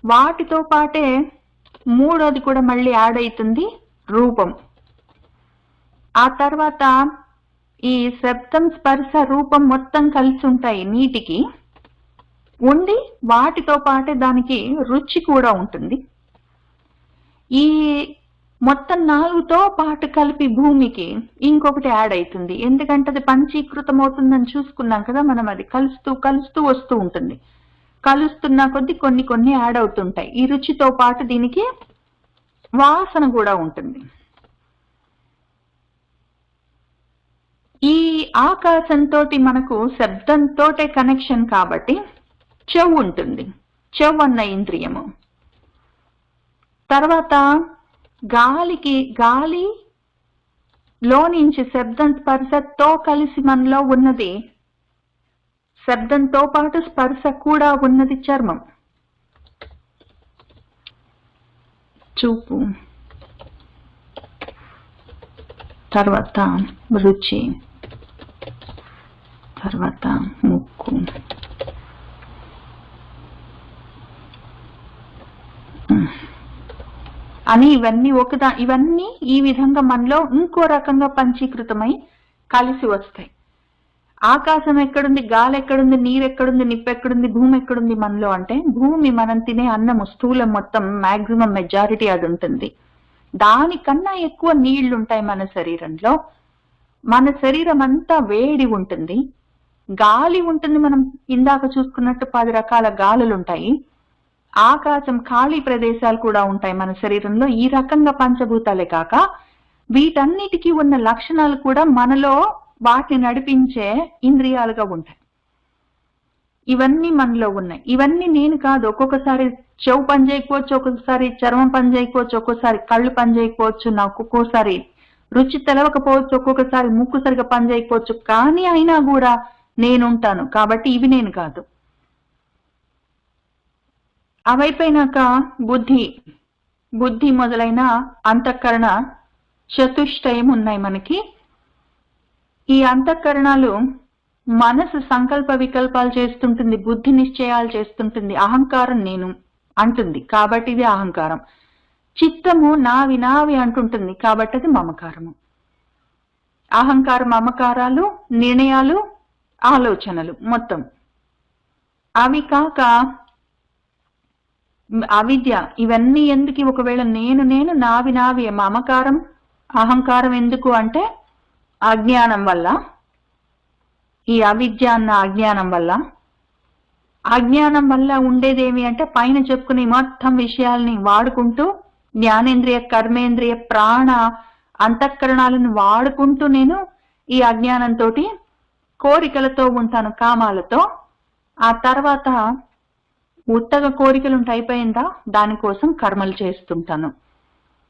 వాటితో పాటే మూడోది కూడా మళ్ళీ యాడ్ అవుతుంది, రూపం. ఆ తర్వాత ఈ శబ్దం, స్పర్శ, రూపం మొత్తం కలిసి ఉంటాయి నీటికి ఉండి, వాటితో పాటే దానికి రుచి కూడా ఉంటుంది. ఈ మొత్తం 4తో పాటు కలిపి భూమికి ఇంకొకటి యాడ్ అవుతుంది. ఎందుకంటే అది పంచీకృతం అవుతుందని చూసుకున్నాం కదా మనం. అది కలుస్తూ కలుస్తూ వస్తూ ఉంటుంది. కలుస్తున్న కొద్ది కొన్ని కొన్ని యాడ్ అవుతుంటాయి. ఈ రుచితో పాటు దీనికి వాసన కూడా ఉంటుంది. ఈ ఆకాశంతో మనకు శబ్దంతోటే కనెక్షన్ కాబట్టి చెవు ఉంటుంది, చెవు అన్న ఇంద్రియము. తర్వాత గాలి లో నుంచి శబ్దం స్పర్శతో కలిసి మనలో ఉన్నది, శబ్దంతో పాటు స్పర్శ కూడా ఉన్నది చర్మం. చూపు, తర్వాత రుచి, తర్వాత ముక్కు, అని ఇవన్నీ ఈ విధంగా మనలో ఇంకో రకంగా పంచీకృతమై కలిసి వస్తాయి. ఆకాశం ఎక్కడుంది, గాలి ఎక్కడుంది, నీరు ఎక్కడుంది, నిప్పు ఎక్కడుంది, భూమి ఎక్కడుంది మనలో అంటే, భూమి మనం తినే అన్నము స్థూలం మొత్తం మాక్సిమం మెజారిటీ అది ఉంటుంది. దానికన్నా ఎక్కువ నీళ్లు ఉంటాయి మన శరీరంలో. మన శరీరం అంతా వేడి ఉంటుంది, గాలి ఉంటుంది. మనం ఇందాక చూసుకున్నట్టు 10 రకాల గాలులు ఉంటాయి. ఆకాశం, ఖాళీ ప్రదేశాలు కూడా ఉంటాయి మన శరీరంలో. ఈ రకంగా పంచభూతాలే కాక వీటన్నిటికీ ఉన్న లక్షణాలు కూడా మనలో వాటిని నడిపించే ఇంద్రియాలుగా ఉంటాయి. ఇవన్నీ మనలో ఉన్నాయి. ఇవన్నీ నేను కాదు. ఒక్కొక్కసారి చెవు పని చేయకపోవచ్చు, ఒక్కొక్కసారి చర్మం పని చేయకపోవచ్చు, ఒక్కోసారి కళ్ళు పని చేయకపోవచ్చు, నాకు ఒక్కోసారి రుచి తెలవకపోవచ్చు, ఒక్కొక్కసారి ముక్కు సరిగా పని చేయకపోవచ్చు. కానీ అయినా కూడా నేనుంటాను కాబట్టి ఇవి నేను కాదు. అవైపోయినాక బుద్ధి మొదలైన అంతఃకరణ చతుష్టయం ఉన్నాయి మనకి. ఈ అంతఃకరణాలు మనసు సంకల్ప వికల్పాలు చేస్తుంటుంది, బుద్ధి నిశ్చయాలు చేస్తుంటుంది. అహంకారం నేను అంటుంది కాబట్టి ఇది అహంకారం. చిత్తము నావి అంటుంటుంది కాబట్టి అది మమకారము. అహంకారం, మమకారాలు, నిర్ణయాలు, ఆలోచనలు మొత్తం. అవి కాక అవిద్య. ఇవన్నీ ఎందుకు? ఒకవేళ నేను నావి మమకారం, అహంకారం ఎందుకు అంటే అజ్ఞానం వల్ల. ఈ అవిద్య అన్న అజ్ఞానం వల్ల ఉండేదేమి అంటే, పైన చెప్పుకునే మొత్తం విషయాల్ని వాడుకుంటూ, జ్ఞానేంద్రియ, కర్మేంద్రియ, ప్రాణ అంతఃకరణాలను వాడుకుంటూ నేను ఈ అజ్ఞానంతో కోరికలతో ఉంటాను, కామాలతో. ఆ తర్వాత ఉత్తగ కోరికలు అయిపోయిందా, దానికోసం కర్మలు చేస్తుంటాను.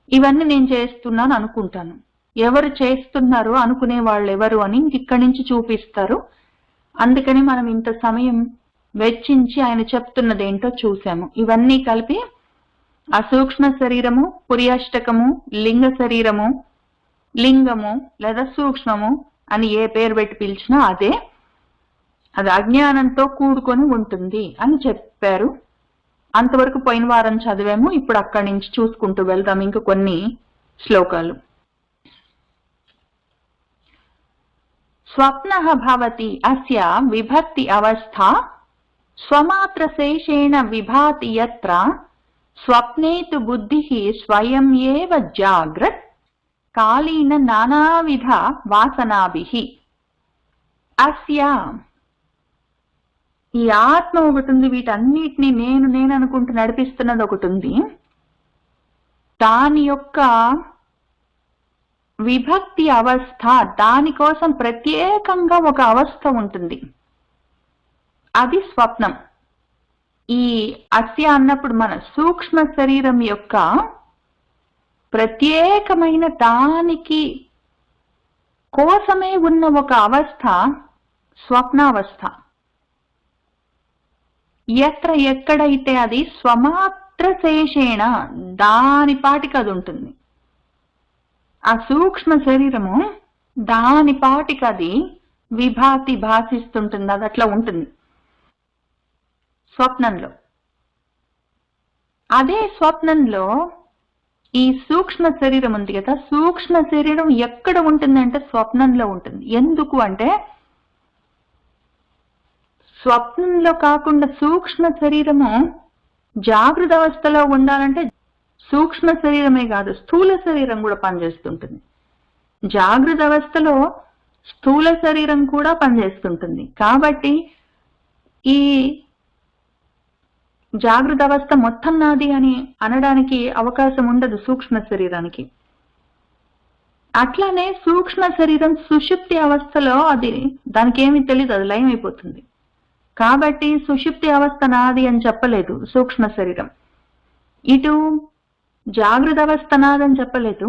ఇవన్నీ నేను చేస్తున్నాను అనుకుంటాను. ఎవరు చేస్తున్నారు, అనుకునే వాళ్ళు ఎవరు అని ఇక్కడి నుంచి చూపిస్తారు. అందుకని మనం ఇంత సమయం వెచ్చించి ఆయన చెప్తున్నది ఏంటో చూసాము. ఇవన్నీ కలిపి అసూక్ష్మ శరీరము, పుర్యాష్టకము, లింగ శరీరము, లింగము లేదా సూక్ష్మము అని ఏ పేరు పెట్టి పిలిచినా అదే. అది అజ్ఞానంతో కూడుకొని ఉంటుంది అని చెప్పారు. అంతవరకు పోయిన వారం చదివాము. ఇప్పుడు అక్కడి నుంచి చూసుకుంటూ వెళ్దాం ఇంక కొన్ని శ్లోకాలు. స్వప్నః భవతి అస్య విభక్తి అవస్థా స్వమాత్ర శేషేణ విభాతి యత్ర స్వప్నే తు బుద్ధిః స్వయం ఏవ జాగ్రత్ కాలీన నానావిధ వాసనాభిః. అస్య, ఈ ఆత్మ ఒకటి ఉంది, వీటన్నిటినీ నేను అనుకుంటూ నడిపిస్తున్నది ఒకటి ఉంది. దాని యొక్క విభక్తి అవస్థ, దానికోసం ప్రత్యేకంగా ఒక అవస్థ ఉంటుంది, అది స్వప్నం. ఈ అస్య అన్నప్పుడు మన సూక్ష్మ శరీరం యొక్క ప్రత్యేకమైన దానికి కోసమే ఉన్న ఒక అవస్థ స్వప్నావస్థ. ఎక్కడైతే అది స్వమాత్ర శేషేణ, దాని పాటికి అది ఉంటుంది. ఆ సూక్ష్మ శరీరము దాని పాటికి అది విభాతి భాషిస్తుంటుంది, అది అట్లా ఉంటుంది స్వప్నంలో. అదే స్వప్నంలో ఈ సూక్ష్మ శరీరం ఉంది కదా, సూక్ష్మ శరీరం ఎక్కడ ఉంటుందంటే స్వప్నంలో ఉంటుంది. ఎందుకు అంటే స్వప్నంలో కాకుండా సూక్ష్మ శరీరము జాగృత అవస్థలో ఉండాలంటే సూక్ష్మ శరీరమే కాదు, స్థూల శరీరం కూడా పనిచేస్తుంటుంది. జాగృత అవస్థలో స్థూల శరీరం కూడా పనిచేస్తుంటుంది. కాబట్టి ఈ జాగృత అవస్థ మొత్తం నాది అని అనడానికి అవకాశం ఉండదు సూక్ష్మ శరీరానికి. అట్లానే సూక్ష్మ శరీరం సుషుప్తి అవస్థలో అది దానికి ఏమీ తెలియదు, అది లయం అయిపోతుంది. కాబట్టి సుషుప్తి అవస్థ నాది అని చెప్పలేదు సూక్ష్మ శరీరం. ఇటు జాగృత అవస్థ నాదని చెప్పలేదు,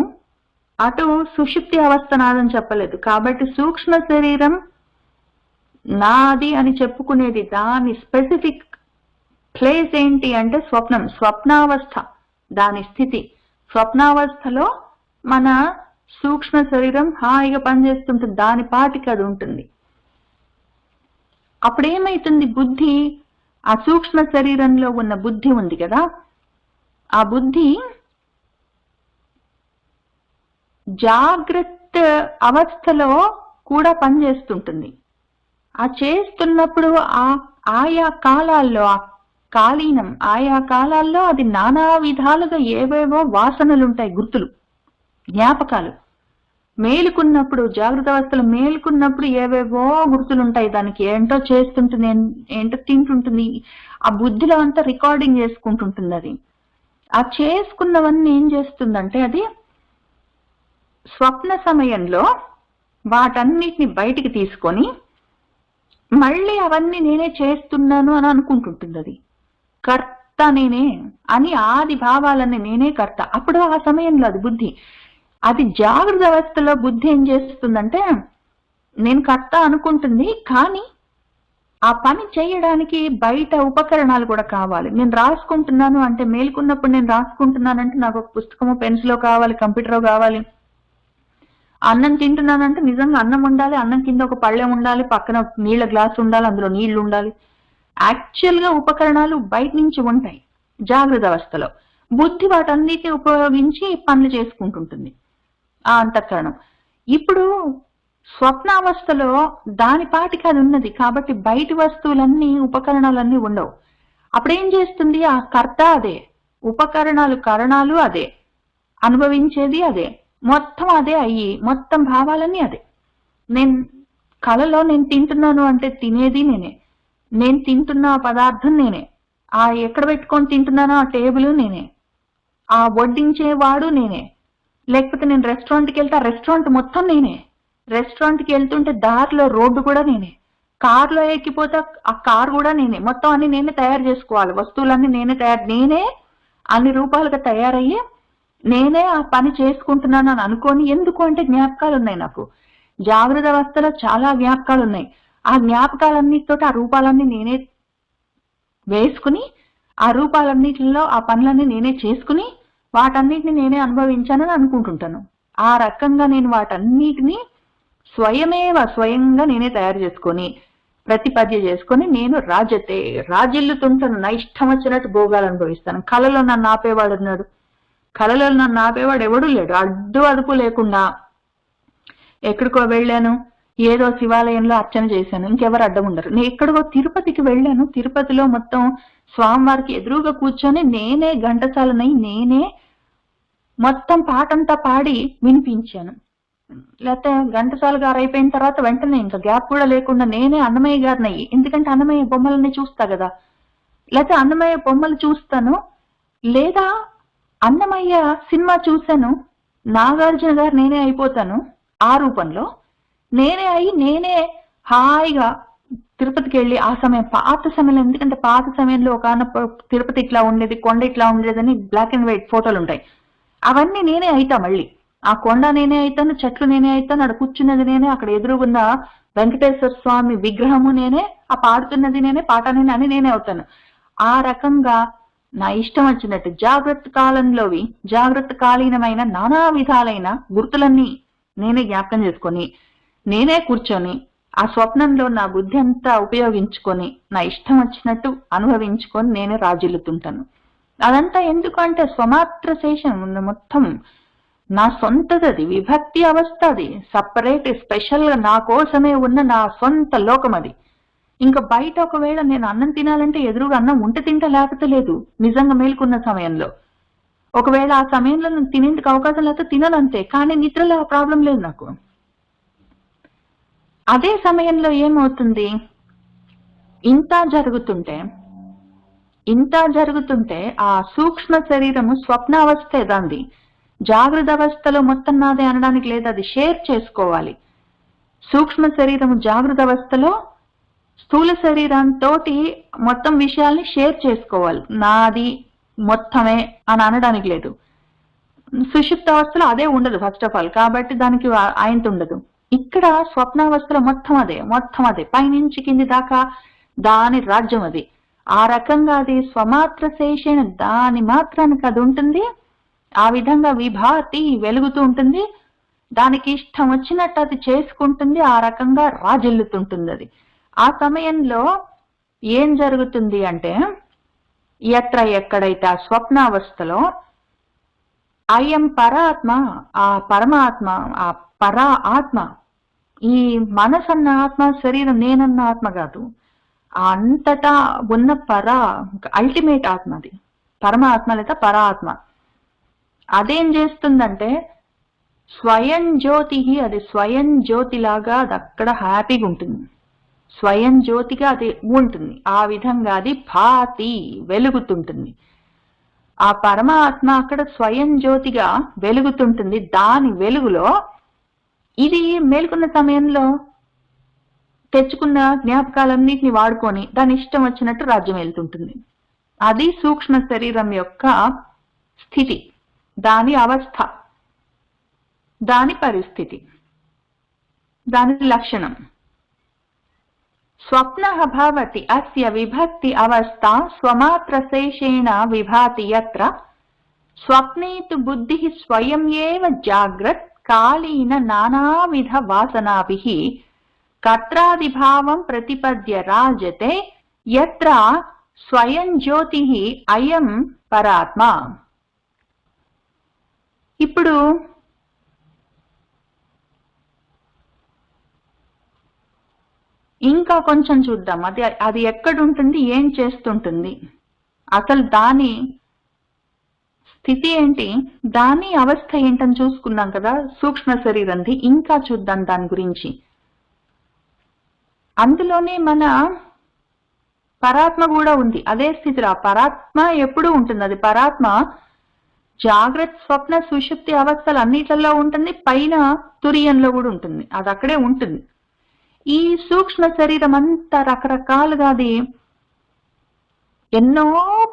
అటు సుషుప్తి అవస్థ నాదని చెప్పలేదు. కాబట్టి సూక్ష్మ శరీరం నాది అని చెప్పుకునేది దాని స్పెసిఫిక్ ప్లేస్ ఏంటి అంటే స్వప్నం, స్వప్నావస్థ దాని స్థితి. స్వప్నావస్థలో మన సూక్ష్మ శరీరం హాయిగా పనిచేస్తుంటుంది, దాని పాటికి అది ఉంటుంది. అప్పుడేమైతుంది, బుద్ధి, ఆ సూక్ష్మ శరీరంలో ఉన్న బుద్ధి ఉంది కదా, ఆ బుద్ధి జాగ్రత్త అవస్థలో కూడా పనిచేస్తుంటుంది. ఆ చేస్తున్నప్పుడు ఆయా కాలాల్లో, ఆ కాలీనం ఆయా కాలాల్లో అది నానా విధాలుగా ఏవేవో వాసనలు ఉంటాయి, గుర్తులు, జ్ఞాపకాలు. మేలుకున్నప్పుడు, జాగ్రత్త అవస్థలో మేలుకున్నప్పుడు ఏవేవో గుర్తులుంటాయి, దానికి ఏంటో చేస్తుంటుంది, ఏంటో తింటుంటుంది, ఆ బుద్ధిలో అంతా రికార్డింగ్ చేసుకుంటుంటుంది. అది ఆ చేసుకున్నవన్నీ ఏం చేస్తుందంటే అది స్వప్న సమయంలో వాటన్నిటిని బయటికి తీసుకొని మళ్ళీ అవన్నీ నేనే చేస్తున్నాను అని అనుకుంటుంటుంది. అది కర్త నేనే అని, ఆది భావాలన్నీ నేనే కర్త. అప్పుడు ఆ సమయంలో అది బుద్ధి. అది జాగ్రత్త అవస్థలో బుద్ధి ఏం చేస్తుందంటే నేను కర్త అనుకుంటుంది, కానీ ఆ పని చేయడానికి బయట ఉపకరణాలు కూడా కావాలి. నేను రాసుకుంటున్నాను అంటే, మేలుకున్నప్పుడు నేను రాసుకుంటున్నానంటే నాకు ఒక పుస్తకమో పెన్సిలో కావాలి, కంప్యూటరో కావాలి. అన్నం తింటున్నానంటే నిజంగా అన్నం ఉండాలి, అన్నం కింద ఒక పళ్ళెం ఉండాలి, పక్కన నీళ్ళ గ్లాసు ఉండాలి, అందులో నీళ్లు ఉండాలి. యాక్చువల్ గా ఉపకరణాలు బయట నుంచి ఉంటాయి జాగ్రత్త అవస్థలో. బుద్ధి వాటన్నిటిని ఉపయోగించి పనులు చేసుకుంటుంటుంది ఆ అంతఃకరణం. ఇప్పుడు స్వప్నావస్థలో దాని పాటికి అది ఉన్నది కాబట్టి బయటి వస్తువులన్నీ, ఉపకరణాలన్నీ ఉండవు. అప్పుడేం చేస్తుంది, ఆ కర్త అదే, ఉపకరణాలు కరణాలు అదే, అనుభవించేది అదే, మొత్తం అదే అయ్యి మొత్తం భావాలన్నీ అదే. నేను కళలో నేను తింటున్నాను అంటే తినేది నేనే, నేను తింటున్న పదార్థం నేనే, ఆ ఎక్కడ పెట్టుకొని తింటున్నానో ఆ టేబుల్ నేనే, ఆ వడ్డించేవాడు నేనే. లేకపోతే నేను రెస్టారెంట్కి వెళ్తే ఆ రెస్టారెంట్ మొత్తం నేనే, రెస్టారెంట్కి వెళ్తుంటే దారిలో రోడ్డు కూడా నేనే, కారులో ఎక్కిపోతే ఆ కారు కూడా నేనే. మొత్తం అన్ని నేనే తయారు చేసుకోవాలి, వస్తువులన్నీ నేనే నేనే అన్ని రూపాలుగా తయారయ్యి నేనే ఆ పని చేసుకుంటున్నాను అని అనుకోని. ఎందుకు అంటే జ్ఞాపకాలు ఉన్నాయి నాకు, జాగ్రత్త అవస్థలో చాలా జ్ఞాపకాలు ఉన్నాయి. ఆ జ్ఞాపకాలన్నిటితో ఆ రూపాలన్నీ నేనే వేసుకుని, ఆ రూపాలన్నిటిలో ఆ పనులన్నీ నేనే చేసుకుని వాటన్నిటిని నేనే అనుభవించానని అనుకుంటుంటాను. ఆ రకంగా నేను వాటన్నిటిని స్వయంగా నేనే తయారు చేసుకొని ప్రతిపద్య చేసుకొని నేను రాజిల్లుతుంటాను, నా ఇష్టం వచ్చినట్టు భోగాలు అనుభవిస్తాను. కళలో నన్ను ఆపేవాడు ఉన్నాడు, కళలో నన్ను ఆపేవాడు ఎవడూ లేడు. అడ్డు అదుపు లేకుండా ఎక్కడికో వెళ్ళాను, ఏదో శివాలయంలో అర్చన చేశాను, ఇంకెవరు అడ్డం ఉండరు. నేను ఎక్కడికో తిరుపతికి వెళ్ళాను, తిరుపతిలో మొత్తం స్వామివారికి ఎదురుగా కూర్చొని నేనే ఘంటసాలనై నేనే మొత్తం పాటంతా పాడి వినిపించాను. లేకపోతే ఘంటసాల గారు అయిపోయిన తర్వాత వెంటనే ఇంకా గ్యాప్ కూడా లేకుండా నేనే అన్నమయ్య గారిని అయ్యి, ఎందుకంటే అన్నమయ్య బొమ్మలన్నీ చూస్తా కదా, లేకపోతే అన్నమయ్య బొమ్మలు చూస్తాను, లేదా అన్నమయ్య సినిమా చూశాను, నాగార్జున గారు నేనే అయిపోతాను. ఆ రూపంలో నేనే అయ్యి నేనే హాయిగా తిరుపతికి వెళ్ళి ఆ సమయం, పాత సమయంలో, ఎందుకంటే పాత సమయంలో ఒక తిరుపతి ఇట్లా ఉండేది, కొండ ఇట్లా ఉండేదని బ్లాక్ అండ్ వైట్ ఫోటోలు ఉంటాయి, అవన్నీ నేనే అయితా. మళ్ళీ ఆ కొండ నేనే అయితాను, చెట్లు నేనే అయితాను, అక్కడ కూర్చున్నది నేనే, అక్కడ ఎదురుగున్న వెంకటేశ్వర స్వామి విగ్రహము నేనే, ఆ పాడుతున్నది నేనే, పాట అని నేనే అవుతాను. ఆ రకంగా నా ఇష్టం వచ్చినట్టు జాగ్రత్త కాలంలోవి, జాగ్రత్త కాలీనమైన నానా విధాలైన గుర్తులన్నీ నేనే జ్ఞాపకం చేసుకొని నేనే కూర్చొని ఆ స్వప్నంలో నా బుద్ధి అంతా ఉపయోగించుకొని నా ఇష్టం వచ్చినట్టు అనుభవించుకొని నేనే రాజిల్లుతుంటాను. అదంతా ఎందుకంటే స్వమాత్ర శేషం మొత్తం నా సొంతది, అది విభక్తి అవస్థ, అది సపరేట్ స్పెషల్ గా నా కోసమే ఉన్న నా సొంత లోకం అది. ఇంకా బయట ఒకవేళ నేను అన్నం తినాలంటే ఎదురుగా అన్నం ఉంటే తింటా, లేకపోతే లేదు. నిజంగా మేలుకున్న సమయంలో ఒకవేళ ఆ సమయంలో నేను తినేందుకు అవకాశం లేకపోతే తిననంతే, కానీ నిద్రలో ఆ ప్రాబ్లం లేదు నాకు. అదే సమయంలో ఏమవుతుంది, ఇంత జరుగుతుంటే ఆ సూక్ష్మ శరీరము స్వప్నావస్థే దాంది, జాగ్రత్త అవస్థలో మొత్తం నాదే అనడానికి లేదు, అది షేర్ చేసుకోవాలి. సూక్ష్మ శరీరము జాగ్రత్త అవస్థలో స్థూల శరీరంతో మొత్తం విషయాల్ని షేర్ చేసుకోవాలి. నాది మొత్తమే అని అనడానికి లేదు. సుషుప్త అవస్థలో అదే ఉండదు ఫస్ట్ ఆఫ్ ఆల్, కాబట్టి దానికి ఆయనత ఉండదు. ఇక్కడ స్వప్నావస్థలో మొత్తం అదే పైనుంచి కింది దాకా దాని రాజ్యం అది. ఆ రకంగా అది స్వమాత్ర శేషేణ దాని మాత్రానికి అది ఉంటుంది. ఆ విధంగా విభాతి వెలుగుతూ ఉంటుంది. దానికి ఇష్టం వచ్చినట్టు అది చేసుకుంటుంది. ఆ రకంగా రాజిల్లుతుంటుంది అది. ఆ సమయంలో ఏం జరుగుతుంది అంటే, ఎక్కడైతే ఆ స్వప్నావస్థలో అయం పరాత్మ, ఆ పరమాత్మ, ఆ పరా ఆత్మ, ఈ మనసన్న ఆత్మ, శరీరం నేనన్న ఆత్మ కాదు, అంతటా ఉన్న అల్టిమేట్ ఆత్మ అది పరమాత్మ లేదా పరాత్మ. అదేం చేస్తుందంటే స్వయం జ్యోతి, అది స్వయం జ్యోతిలాగా అది అక్కడ హ్యాపీగా ఉంటుంది. స్వయం జ్యోతిగా అది ఉంటుంది. ఆ విధంగా అది భాతి వెలుగుతుంటుంది. ఆ పరమాత్మ అక్కడ స్వయం జ్యోతిగా వెలుగుతుంటుంది. దాని వెలుగులో ఇది మేల్కొన్న సమయంలో తెచ్చుకున్న జ్ఞాపకాలన్నిటిని వాడుకొని దాని ఇష్టం వచ్చినట్టు రాజ్యం వెళ్తుంటుంది. అది సూక్ష్మ శరీరం యొక్క స్థితి, దాని అవస్థ, దాని పరిస్థితి, దాని లక్షణం. స్వప్న భవతి అస్య విభక్తి అవస్థ స్వమాత్ర శేషేణ విభాతి యత్ర స్వప్నే తు బుద్ధి స్వయం ఏవ జాగ్రత్ కాలీన నానావిధ వాసనాభిః కర్త్రాదిభావం ప్రతిపద్య రాజతే యత్ర స్వయం జ్యోతిః అయం పరాత్మ. ఇప్పుడు ఇంకా కొంచెం చూద్దాం. అది ఎక్కడుంటుంది, ఏం చేస్తుంటుంది, అసలు దాని స్థితి ఏంటి, దాని అవస్థ ఏంటని చూసుకున్నాం కదా సూక్ష్మ శరీరంది. ఇంకా చూద్దాం దాని గురించి. అందులోనే మన పరాత్మ కూడా ఉంది అదే స్థితిలో. పరాత్మ ఎప్పుడు ఉంటుంది, అది పరాత్మ జాగ్రత్త స్వప్న సుషుప్తి అవస్థలు అన్నిట్లలో ఉంటుంది. పైన తురియంలో కూడా ఉంటుంది, అది అక్కడే ఉంటుంది. ఈ సూక్ష్మ శరీరం అంతా రకరకాలుగా అది ఎన్నో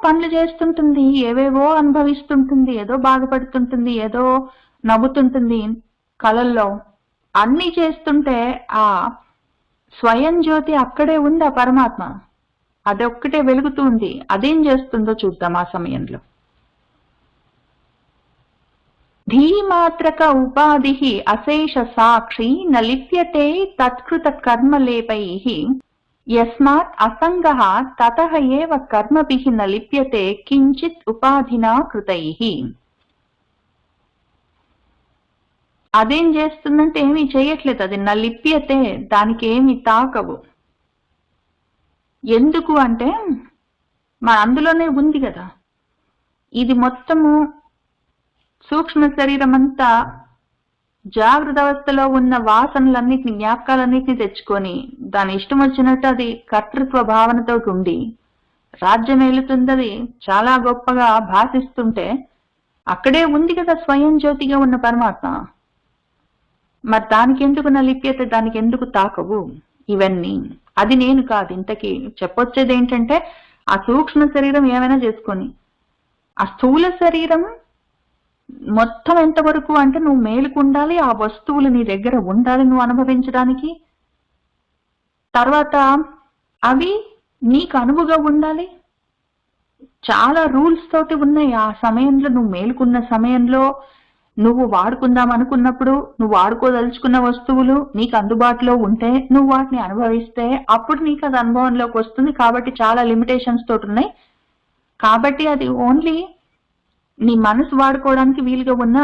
పనులు చేస్తుంటుంది, ఏవేవో అనుభవిస్తుంటుంది, ఏదో బాధపడుతుంటుంది, ఏదో నవ్వుతుంటుంది కళల్లో. అన్ని చేస్తుంటే ఆ స్వయం జ్యోతి అక్కడే ఉంది, ఆ పరమాత్మ అదొక్కటే వెలుగుతూ ఉంది. అదేం చేస్తుందో చూద్దాం ఆ సమయంలో. ధీమాత్రక ఉపాధిః అశేష సాక్షి న లిప్యతే తత్కృత కర్మలేపైః యస్మాత్ అసంగః తతః ఏవ కర్మభిః న లిప్యతే కించిత్ ఉపాధినా కృతైః. అదేం చేస్తుందంటే ఏమీ చేయట్లేదు, అది న లిప్యతే, దానికి ఏమి తాకవు. ఎందుకు అంటే అందులోనే ఉంది కదా. ఇది మొత్తము సూక్ష్మ శరీరం అంతా జాగ్రత్త అవస్థలో ఉన్న వాసనలన్నిటిని, జ్ఞాపకాలన్నిటిని తెచ్చుకొని దాని ఇష్టం వచ్చినట్టు అది కర్తృత్వ భావనతో ఉండి రాజ్యం ఏలుతుంది. అది చాలా గొప్పగా భాషిస్తుంటే అక్కడే ఉంది కదా స్వయం జ్యోతిగా ఉన్న పరమాత్మ. మరి దానికి ఎందుకు నలిప్యత, దానికి ఎందుకు తాకవు ఇవన్నీ? అది నేను కాదు. ఇంతకీ చెప్పొచ్చేది ఏంటంటే ఆ సూక్ష్మ శరీరం ఏమైనా చేసుకొని, ఆ స్థూల శరీరం మొత్తం ఎంతవరకు అంటే నువ్వు మేలుకుండాలి, ఆ వస్తువులు నీ దగ్గర ఉండాలి నువ్వు అనుభవించడానికి. తర్వాత అవి నీకు అనువుగా ఉండాలి. చాలా రూల్స్ తోటి ఉన్నాయి. ఆ సమయంలో నువ్వు మేలుకున్న సమయంలో నువ్వు వాడుకుందాం అనుకున్నప్పుడు, నువ్వు వాడుకోదలుచుకున్న వస్తువులు నీకు అందుబాటులో ఉంటే నువ్వు వాటిని అనుభవిస్తే అప్పుడు నీకు అది అనుభవంలోకి వస్తుంది. కాబట్టి చాలా లిమిటేషన్స్ తోటి ఉన్నాయి. కాబట్టి అది ఓన్లీ నీ మనసు వాడుకోవడానికి వీలుగా ఉన్న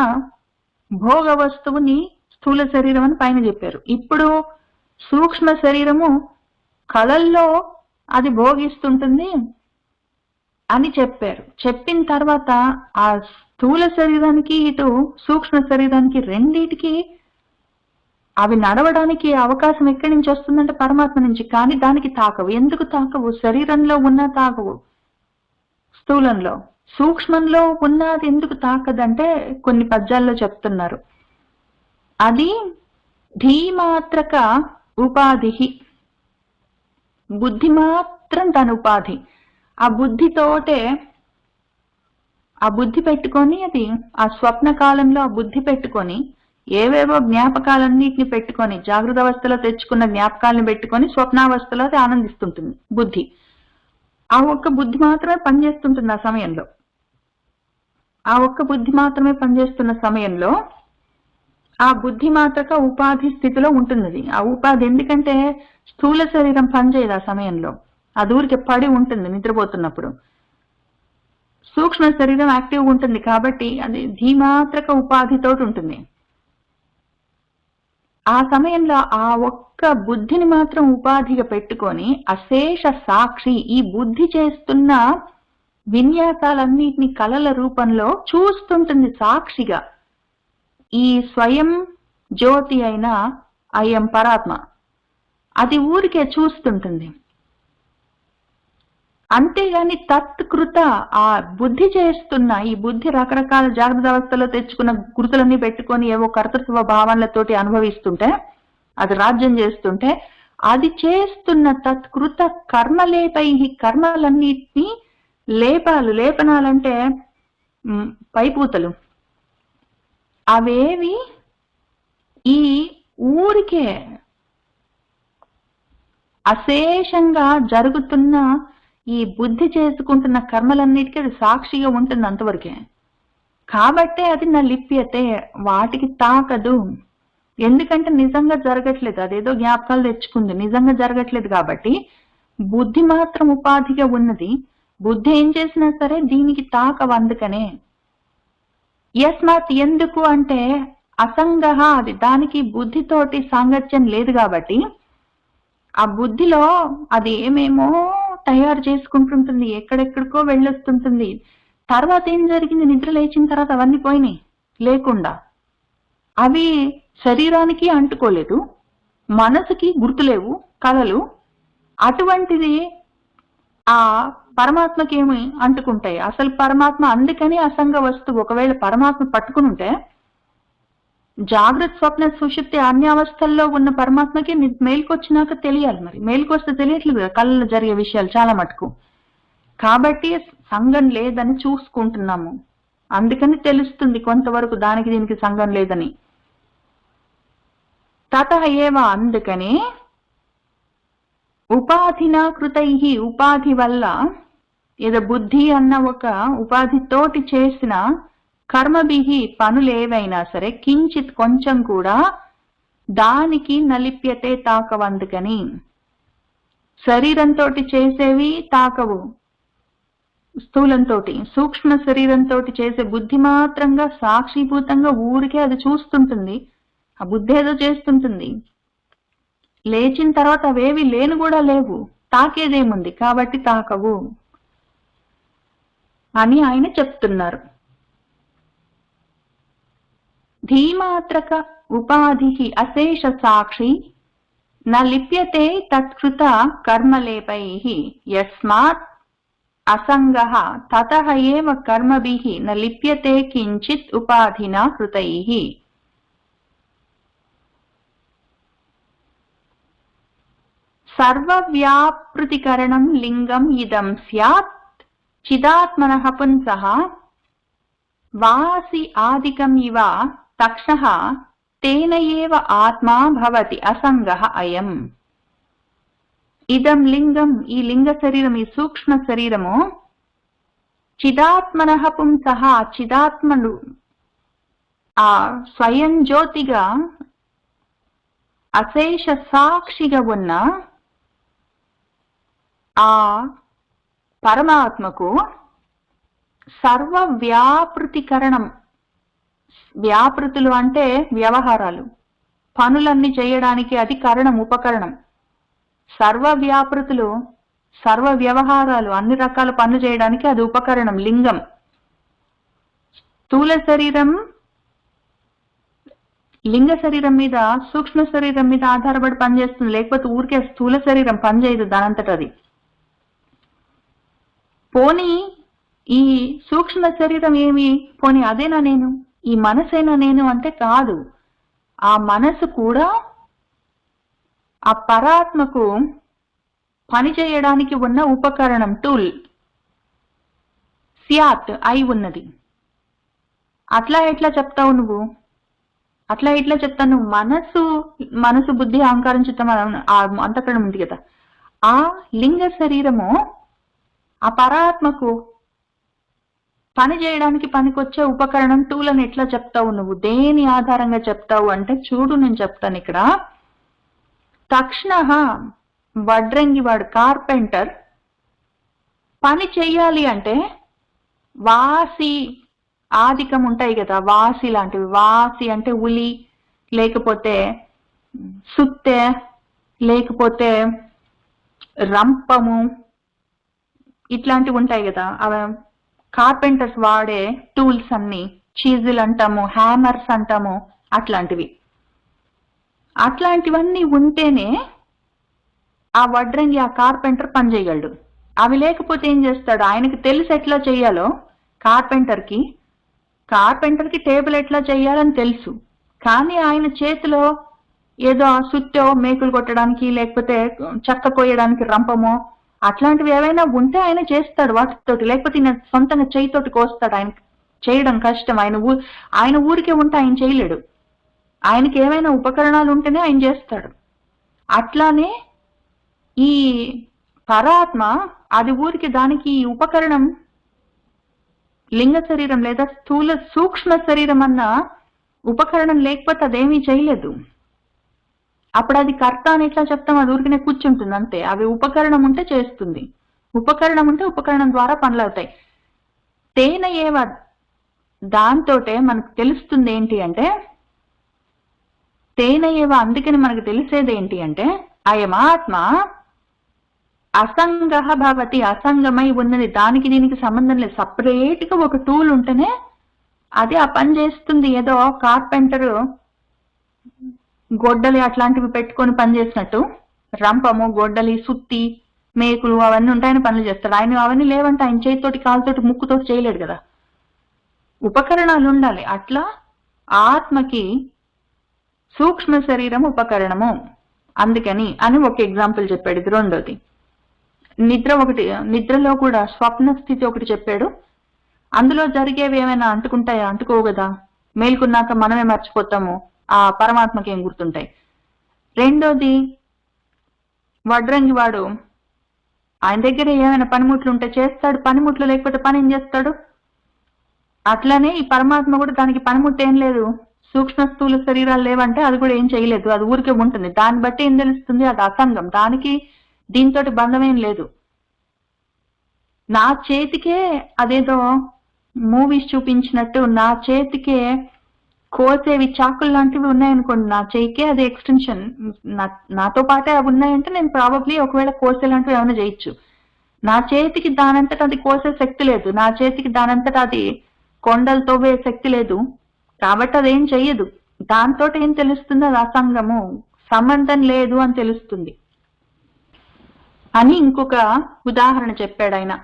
భోగ వస్తువుని స్థూల శరీరం అని పైన చెప్పారు. ఇప్పుడు సూక్ష్మ శరీరము కళల్లో అది భోగిస్తుంటుంది అని చెప్పారు. చెప్పిన తర్వాత ఆ స్థూల శరీరానికి ఇటు సూక్ష్మ శరీరానికి రెండిటికి అవి నడవడానికి అవకాశం ఎక్కడి నుంచి వస్తుందంటే పరమాత్మ నుంచి. కానీ దానికి తాకవు. ఎందుకు తాకవు? శరీరంలో ఉన్న తాకవు, స్థూలంలో. సూక్ష్మంలో ఉన్నది ఎందుకు తాకదంటే కొన్ని పద్యాల్లో చెప్తున్నారు. అది ధీమాత్రక ఉపాధి, బుద్ధి మాత్రం తన ఉపాధి. ఆ బుద్ధితోటే ఆ బుద్ధి పెట్టుకొని అది ఆ స్వప్న కాలంలో ఆ బుద్ధి పెట్టుకొని ఏవేవో జ్ఞాపకాలన్నిటిని పెట్టుకొని జాగృత అవస్థలో తెచ్చుకున్న జ్ఞాపకాలను పెట్టుకొని స్వప్నావస్థలో అది ఆనందిస్తుంటుంది బుద్ధి. ఆ ఒక్క బుద్ధి మాత్రమే పనిచేస్తుంటుంది ఆ సమయంలో. ఆ ఒక్క బుద్ధి మాత్రమే పనిచేస్తున్న సమయంలో ఆ బుద్ధి మాత్రక ఉపాధి స్థితిలో ఉంటుంది. ఆ ఉపాధి ఎందుకంటే స్థూల శరీరం పనిచేయదు ఆ సమయంలో, అది ఊరికి పడి ఉంటుంది నిద్రపోతున్నప్పుడు. సూక్ష్మ శరీరం యాక్టివ్గా ఉంటుంది కాబట్టి అది ధీమాత్రక ఉపాధితో ఉంటుంది. ఆ సమయంలో ఆ ఒక్క బుద్ధిని మాత్రం ఉపాధిగా పెట్టుకొని అశేష సాక్షి ఈ బుద్ధి చేస్తున్న విన్యాసాలన్నిటిని కళల రూపంలో చూస్తుంటుంది సాక్షిగా. ఈ స్వయం జ్యోతి అయిన అయం పరాత్మ అది ఊరికే చూస్తుంటుంది. అంతేగాని తత్కృత ఆ బుద్ధి చేస్తున్న ఈ బుద్ధి రకరకాల జాగ్రత్త అవస్థలో తెచ్చుకున్న గుర్తులన్నీ పెట్టుకొని ఏవో కర్తృత్వ భావనలతోటి అనుభవిస్తుంటే, అది రాజ్యం చేస్తుంటే, అది చేస్తున్న తత్కృత కర్మలేపై కర్మలన్నిటినీ లేపనాలంటే పైపూతలు అవేవి ఈ ఊరికే అశేషంగా జరుగుతున్న ఈ బుద్ధి చేసుకుంటున్న కర్మలన్నిటికీ అది సాక్షిగా ఉంటుంది అంతవరకే. కాబట్టే అది నా లిప్యతే, వాటికి తాకదు. ఎందుకంటే నిజంగా జరగట్లేదు, అదేదో జ్ఞాపకాలు తెచ్చుకుంది, నిజంగా జరగట్లేదు. కాబట్టి బుద్ధి మాత్రం ఉపాధిగా ఉన్నది. బుద్ధి ఏం చేసినా సరే దీనికి తాకవు. అందుకనే యస్మాత్ ఎందుకు అంటే అసంగహ, అది దానికి బుద్ధితోటి సాంగత్యం లేదు కాబట్టి ఆ బుద్ధిలో అది ఏమేమో తయారు చేసుకుంటుంటుంది, ఎక్కడెక్కడికో వెళ్ళొస్తుంటుంది. తర్వాత ఏం జరిగింది, నిద్ర లేచిన తర్వాత అవన్నీ పోయినాయి లేకుండా. అవి శరీరానికి అంటుకోలేదు, మనసుకి గుర్తులేవు కళలు. అటువంటిది ఆ పరమాత్మకి ఏమి అంటుకుంటాయి? అసలు పరమాత్మ అందుకని అసంగ వస్తువు. ఒకవేళ పరమాత్మ పట్టుకుని ఉంటే జాగ్రత్త స్వప్న సుషుప్తి అన్యావస్థల్లో ఉన్న పరమాత్మకి మేల్కొచ్చినాక తెలియాలి. మరి మేల్కొస్తే తెలియట్లేదు కదా కళ్ళలో జరిగే విషయాలు చాలా మటుకు. కాబట్టి సంగం లేదని చూసుకుంటున్నాము, అందుకని తెలుస్తుంది కొంతవరకు దానికి దీనికి సంగం లేదని. తతః ఏవ, అందుకని ఉపాధినా కృతై, ఉపాధి వల్ల ఏదో బుద్ధి అన్న ఒక ఉపాధితోటి చేసిన కర్మభిహి పనులేవైనా సరే కించిత్ కొంచెం కూడా దానికి నలిప్యతే తాకవు. అందుకని శరీరంతో చేసేవి తాకవు, స్థూలంతో సూక్ష్మ శరీరంతో చేసే బుద్ధి మాత్రంగా సాక్షిభూతంగా ఊరికే అది చూస్తుంటుంది. ఆ బుద్ధి ఏదో చేస్తుంటుంది, లేచిన తర్వాత అవేవి లేను కూడా లేవు, తాకేదేముంది, కాబట్టి తాకవు అని ఆయన చెప్తున్నారు. ధీమాత్రక ఉపాధి అశేష సాక్షి న లిప్యతే తత్కృత కర్మలేపై యస్మాత్ అసంగః తతః ఏవ కర్మభిః న లిప్యతే కించిత్ ఉపాధినా కృతైః. సర్వవ్యాపృతికరణం లింగం ఇదం స్యాత్ చిదాత్మనః పుంసః వాసి ఆదికం ఇవ తక్షః తేన ఏవ ఆత్మా భవతి అసంగః అయం. ఇదం లింగం, ఈ లింగ శరీరం, ఈ సూక్ష్మ శరీరము చిదాత్మనః పుంసః, చిదాత్మలు ఆ స్వయం జ్యోతిగా అశేష సాక్షిగా ఉన్న ఆ పరమాత్మకు సర్వ వ్యాపృతికరణం, వ్యాపృతులు అంటే వ్యవహారాలు, పనులన్నీ చేయడానికి అది కరణం, ఉపకరణం. సర్వ వ్యాపృతులు, సర్వ వ్యవహారాలు, అన్ని రకాల పనులు చేయడానికి అది ఉపకరణం, లింగం. స్థూల శరీరం లింగ శరీరం మీద, సూక్ష్మ శరీరం మీద ఆధారపడి పనిచేస్తుంది, లేకపోతే ఊరికే స్థూల శరీరం పనిచేయదు దానంతట అది. పోనీ ఈ సూక్ష్మ శరీరం ఏమి, పోనీ అదేనా నేను, ఈ మనసేనా నేను అంటే కాదు. ఆ మనసు కూడా ఆ పరాత్మకు పని చేయడానికి ఉన్న ఉపకరణం, టూల్. సియాత్ అయి ఉన్నది. అట్లా ఎట్లా చెప్తావు నువ్వు? అట్లా ఎట్లా చెప్తావు నువ్వు? మనసు బుద్ధి అహంకారం చిత్తం అంతఃకరణం ఉంది కదా, ఆ లింగ శరీరము ఆ పరాత్మకు పని చేయడానికి పనికొచ్చే ఉపకరణం, టూల్ అని ఎట్లా చెప్తావు నువ్వు? దేని ఆధారంగా చెప్తావు అంటే చూడు, నేను చెప్తాను ఇక్కడ. తక్షణ వడ్రంగి వాడు, కార్పెంటర్ పని చెయ్యాలి అంటే వాసి ఆదికం ఉంటాయి కదా, వాసి లాంటివి. వాసి అంటే ఉలి, లేకపోతే సుత్తె, లేకపోతే రంపము, ఇట్లాంటివి ఉంటాయి కదా. అవి కార్పెంటర్స్ వాడే టూల్స్ అన్ని. చీజిల్ అంటాము, హ్యామర్స్ అంటాము, అట్లాంటివన్నీ ఉంటేనే ఆ వడ్రంగి, ఆ కార్పెంటర్ పని చేయగలడు. అవి లేకపోతే ఏం చేస్తాడు? ఆయనకి తెలుసు ఎట్లా చెయ్యాలో. కార్పెంటర్కి టేబుల్ ఎట్లా చెయ్యాలని తెలుసు, కానీ ఆయన చేతిలో ఏదో సుత్తో మేకులు కొట్టడానికి, లేకపోతే చెక్క కోయడానికి రంపమో అట్లాంటివి ఏవైనా ఉంటే ఆయన చేస్తాడు వాటితోటి. లేకపోతే ఈయన సొంతంగా చేయితోటి కోస్తాడు. ఆయన చేయడం కష్టం. ఆయన ఊరికే ఉంటే ఆయన చేయలేడు. ఆయనకి ఏమైనా ఉపకరణాలు ఉంటేనే ఆయన చేస్తాడు. అట్లానే ఈ పరాత్మ, అది ఊరికి దానికి ఈ ఉపకరణం లింగ శరీరం లేదా స్థూల సూక్ష్మ శరీరం అన్న ఉపకరణం లేకపోతే అదేమీ చేయలేదు. అప్పుడు అది కర్త అని ఎట్లా చెప్తాం? అది ఊరికనే కూర్చుంటుంది అంతే. అవి ఉపకరణం ఉంటే చేస్తుంది. ఉపకరణం ఉంటే ఉపకరణం ద్వారా పనులు అవుతాయి. తేన ఏవ, దాంతోటే మనకు తెలుస్తుంది ఏంటి అంటే, తేన ఏవ, అందుకని మనకు తెలిసేది ఏంటి అంటే, అయమాత్మ అసంగ భవతి, అసంగమై ఉన్నది. దానికి దీనికి సంబంధం లేదు. సపరేట్ గా ఒక టూల్ ఉంటేనే అది ఆ పని చేస్తుంది. ఏదో కార్పెంటరు గొడ్డలి అట్లాంటివి పెట్టుకొని పని చేసినట్టు, రంపము, గొడ్డలి, సుత్తి, మేకులు అవన్నీ ఉంటాయని పనులు చేస్తాడు. ఆయన అవన్నీ లేవంటే ఆయన చేతితోటి, కాలుతోటి, ముక్కుతోటి చేయలేడు కదా. ఉపకరణాలు ఉండాలి. అట్లా ఆత్మకి సూక్ష్మ శరీరం ఉపకరణము. అందుకని అని ఒక ఎగ్జాంపుల్ చెప్పాడు. ఇది రెండోది. నిద్రలో కూడా స్వప్న స్థితి ఒకటి చెప్పాడు. అందులో జరిగేవి ఏమైనా అంటుకుంటాయా? అంటుకోవు కదా. మేల్కొన్నాక మనమే మర్చిపోతాము, ఆ పరమాత్మకి ఏం గుర్తుంటాయి. రెండోది, వడ్రంగి వాడు ఆయన దగ్గర ఏమైనా పనిముట్లు ఉంటే చేస్తాడు, పనిముట్లు లేకపోతే పని ఏం చేస్తాడు? అట్లానే ఈ పరమాత్మ కూడా దానికి పనిముట్లు ఏం లేదు. సూక్ష్మ స్థూల శరీరాలు లేవంటే అది కూడా ఏం చేయలేదు, అది ఊరికే ఉంటుంది. దాన్ని బట్టి ఏం తెలుస్తుంది? అది అసంగం. దానికి దీంతో బంధమేం లేదు. నా చేతికే అదేదో మూవీస్ చూపించినట్టు నా చేతికే కోసేవి చాకులు లాంటివి ఉన్నాయనుకోండి, నా చేయికే అది ఎక్స్టెన్షన్. నాతో పాటే అవి ఉన్నాయంటే నేను ప్రాబబ్లీ ఒకవేళ కోసే లాంటివి ఏమైనా చేయొచ్చు. నా చేతికి దానంతట అది కోసే శక్తి లేదు. నా చేతికి దానంతట అది కొండలు తవ్వే శక్తి లేదు. కాబట్టి అదేం చెయ్యదు. దాంతో ఏం తెలుస్తుంది? అది అసంగము, సంబంధం లేదు అని తెలుస్తుంది అని ఇంకొక ఉదాహరణ చెప్పాడు ఆయన.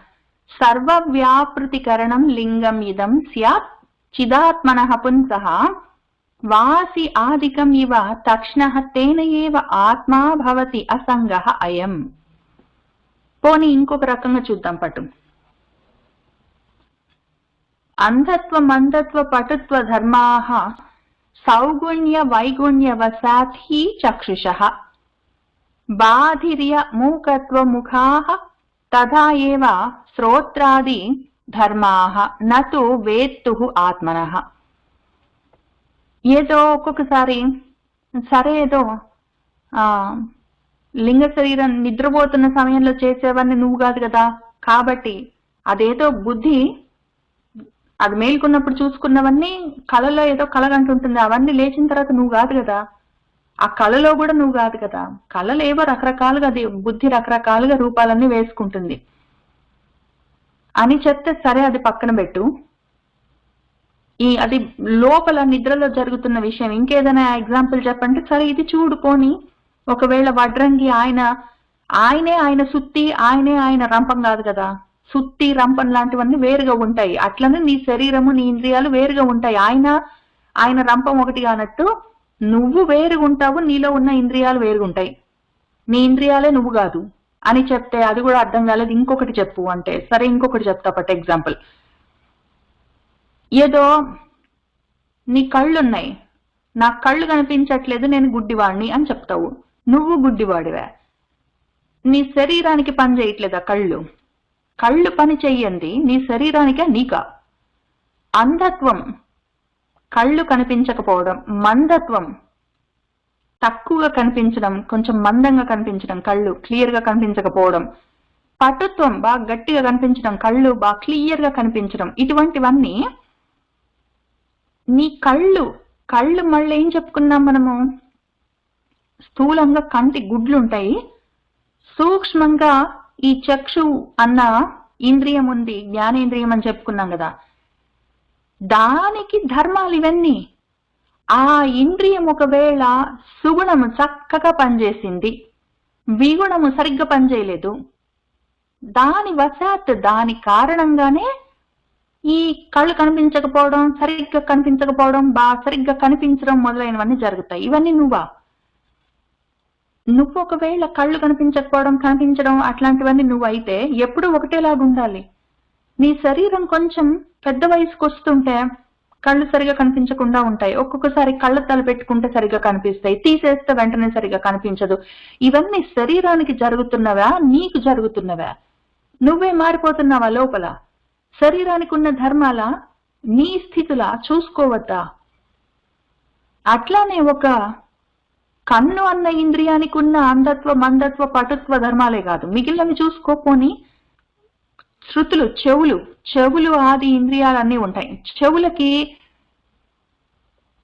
సర్వవ్యాపృతికరణం లింగం ఇదం స్యాత్ చిదాత్మనః పుంసః వాసి ఆదికం ఇవ తక్షణః తేన ఏవ ఆత్మా భవతి అసంగః అయం. పోనీ ఇంకొక రకంగా చూద్దాం పటు. అంధత్వ మందత్వ పటుత్వ ధర్మాః సౌగుణ్య వైగుణ్య వసాత్ హి చక్షుషః బాధిర్య మూకత్వ ముఖాః తథా ఏవ శ్రోత్రాది ధర్మాః నతు వేత్తుః ఆత్మనః. ఏదో ఒక్కొక్కసారి సరే ఏదో లింగ శరీరం నిద్రపోతున్న సమయంలో చేసేవన్నీ నువ్వు కాదు కదా, కాబట్టి అదేదో బుద్ధి అది మేల్కొన్నప్పుడు చూసుకున్నవన్నీ కళలో ఏదో కలగంటుంటుంది. అవన్నీ లేచిన తర్వాత నువ్వు కాదు కదా, ఆ కళలో కూడా నువ్వు కాదు కదా. కళలు ఏవో రకరకాలుగా, అది బుద్ధి రకరకాలుగా రూపాలన్నీ వేసుకుంటుంది అని చెప్తే సరే అది పక్కన పెట్టు. అది లోపల నిద్రలో జరుగుతున్న విషయం. ఇంకేదైనా ఎగ్జాంపుల్ చెప్పంటే సరే ఇది చూడు. పోని ఒకవేళ వడ్రంగి ఆయనే ఆయన సుత్తి, ఆయనే ఆయన రంపం కాదు కదా, సుత్తి రంపం లాంటివన్నీ వేరుగా ఉంటాయి. అట్లనే నీ శరీరము నీ ఇంద్రియాలు వేరుగా ఉంటాయి. ఆయన రంపం ఒకటి అన్నట్టు నువ్వు వేరుగా ఉంటావు, నీలో ఉన్న ఇంద్రియాలు వేరుగా ఉంటాయి. నీ ఇంద్రియాలే నువ్వు కాదు అని చెప్తే అది కూడా అర్థం కాలేదు. ఇంకొకటి చెప్పు అంటే, సరే ఇంకొకటి చెప్తా. ఫర్ ఎగ్జాంపుల్, ఏదో నీ కళ్ళున్నాయి, నాకు కళ్ళు కనిపించట్లేదు, నేను గుడ్డివాడిని అని చెప్తావు. నువ్వు గుడ్డివాడివే. నీ శరీరానికి పని చేయట్లేదా కళ్ళు పని చెయ్యండి నీ శరీరానికే నీకా? అంధత్వం కళ్ళు కనిపించకపోవడం, మందత్వం తక్కువగా కనిపించడం, కొంచెం మందంగా కనిపించడం, కళ్ళు క్లియర్ గా కనిపించకపోవడం, పటుత్వం బాగా గట్టిగా కనిపించడం, కళ్ళు బాగా క్లియర్ గా కనిపించడం, ఇటువంటివన్నీ నీ కళ్ళు మళ్ళీ ఏం చెప్పుకున్నాం మనము? స్థూలంగా కంటి గుడ్లు ఉంటాయి, సూక్ష్మంగా ఈ చక్షు అన్న ఇంద్రియం ఉంది, జ్ఞానేంద్రియం అని చెప్పుకున్నాం కదా, దానికి ధర్మాలు ఇవన్నీ. ఆ ఇంద్రియం ఒకవేళ సుగుణము చక్కగా పనిచేసింది, విగుణము సరిగ్గా పనిచేయలేదు, దాని వశాత్ దాని కారణంగానే ఈ కళ్ళు కనిపించకపోవడం, సరిగ్గా కనిపించకపోవడం, సరిగ్గా కనిపించడం మొదలైనవన్నీ జరుగుతాయి. ఇవన్నీ నువ్వు ఒకవేళ కళ్ళు కనిపించకపోవడం, కనిపించడం అట్లాంటివన్నీ నువ్వు అయితే ఎప్పుడు ఒకటేలాగా ఉండాలి. నీ శరీరం కొంచెం పెద్ద వయసుకు వస్తుంటే కళ్ళు సరిగా కనిపించకుండా ఉంటాయి, ఒక్కొక్కసారి కళ్ళద్దాలు పెట్టుకుంటే సరిగా కనిపిస్తాయి, తీసేస్తే వెంటనే సరిగా కనిపించదు. ఇవన్నీ శరీరానికి జరుగుతున్నవా, నీకు జరుగుతున్నవా? నువ్వే మారిపోతున్నావా లోపల? శరీరానికి ఉన్న ధర్మాల నీ స్థితిలా చూసుకోవద్దా? అట్లానే ఒక కన్ను అన్న ఇంద్రియానికి ఉన్న అంధత్వ, మందత్వ, పటుత్వ ధర్మాలే కాదు, మిగిలినవి చూసుకోపోని శృతులు, చెవులు ఆది ఇంద్రియాలన్నీ ఉంటాయి. చెవులకి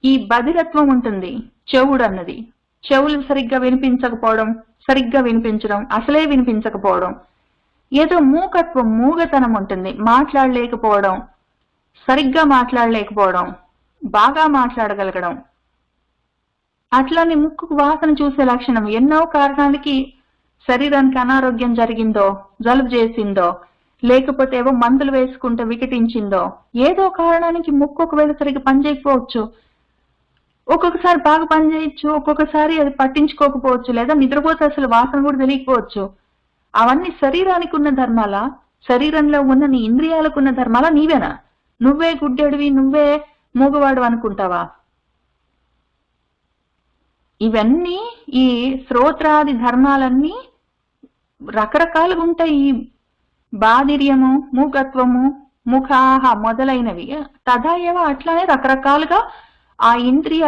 ఈ బధిరత్వం ఉంటుంది. చెవుడు అన్నది చెవులు సరిగ్గా వినిపించకపోవడం, సరిగ్గా వినిపించడం, అసలే వినిపించకపోవడం, ఏదో మూగతనం ఉంటుంది, మాట్లాడలేకపోవడం, సరిగ్గా మాట్లాడలేకపోవడం, బాగా మాట్లాడగలగడం. అట్లానే ముక్కుకు వాసన చూసే లక్షణం. ఎన్నో కారణాలకి శరీరానికి అనారోగ్యం జరిగిందో, జలుబు చేసిందో, లేకపోతే ఏవో మందులు వేసుకుంటే వికటించిందో, ఏదో కారణానికి ముక్కు ఒకవేళ సరిగ్గా పనిచేయకపోవచ్చు, ఒక్కొక్కసారి బాగా పనిచేయచ్చు, ఒక్కొక్కసారి అది పట్టించుకోకపోవచ్చు, లేదా నిద్రపోతే అసలు వాసన కూడా తెలియకపోవచ్చు. అవన్నీ శరీరానికి ఉన్న ధర్మాల, శరీరంలో ఉన్న నీ ఇంద్రియాలకు ఉన్న ధర్మాల నీవేనా? నువ్వే గుడ్డెడివి, నువ్వే మూగవాడు అనుకుంటావా? ఇవన్నీ ఈ శ్రోత్రాది ధర్మాలన్నీ రకరకాలుగా ఉంటాయి. ఈ బాధిర్యము, మూకత్వము, ముఖాహ మొదలైనవి తదాయవ అట్లానే రకరకాలుగా ఆ ఇంద్రియ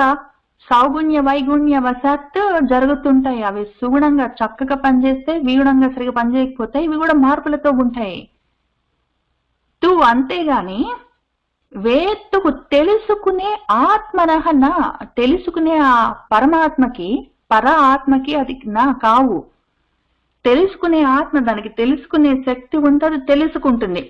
సౌగుణ్య వైగుణ్య వశాత్ జరుగుతుంటాయి. అవి సుగుణంగా చక్కగా పనిచేస్తే, విగుణంగా సరిగా పనిచేయకపోతే ఇవి కూడా మార్పులతో ఉంటాయి. అంతేగాని వేత్తుకు తెలుసుకునే ఆత్మనహ నా, తెలుసుకునే ఆ పరమాత్మకి, ఆత్మకి అది నా కావు. తెలుసుకునే ఆత్మ, దానికి తెలుసుకునే శక్తి ఉంటుంది, తెలుసుకుంటుంది.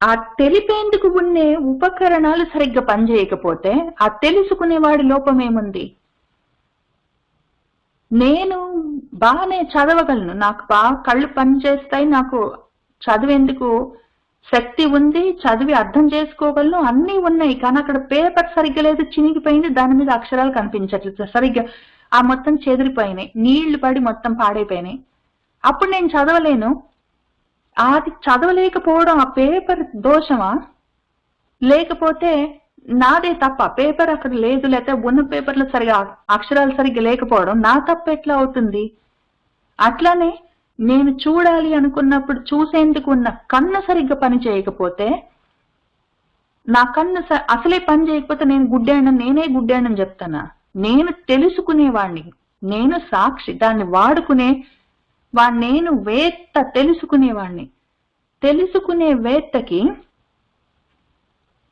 ఆ తెలిపేందుకు ఉండే ఉపకరణాలు సరిగ్గా పనిచేయకపోతే ఆ తెలుసుకునే వాడి లోపం ఏముంది? నేను బాగానే చదవగలను, నాకు బాగా కళ్ళు పనిచేస్తాయి, నాకు చదివేందుకు శక్తి ఉంది, చదివి అర్థం చేసుకోగలను, అన్నీ ఉన్నాయి. కానీ అక్కడ పేపర్ సరిగ్గా లేదు, చినిగిపోయింది, దాని మీద అక్షరాలు కనిపించట్లేదు, సరిగ్గా ఆ మొత్తం చెదిరిపోయినాయి, నీళ్లు పడి మొత్తం పాడైపోయినాయి. అప్పుడు నేను చదవలేను. అది చదవలేకపోవడం ఆ పేపర్ దోషమా, లేకపోతే నాదే తప్ప? పేపర్ అక్కడ లేదు, లేకపోతే ఉన్న పేపర్లో సరిగా అక్షరాలు సరిగ్గా లేకపోవడం నా తప్ప ఎట్లా అవుతుంది? అట్లానే నేను చూడాలి అనుకున్నప్పుడు చూసేందుకు ఉన్న కన్ను సరిగ్గా పని చేయకపోతే, నా కన్ను అసలే పని చేయకపోతే నేనే గుడ్డానని చెప్తానా? నేను తెలుసుకునేవాణ్ణి, నేను సాక్షి, దాన్ని వాడుకునే నేను వేత్త, తెలుసుకునేవాణ్ణి. తెలుసుకునే వేత్తకి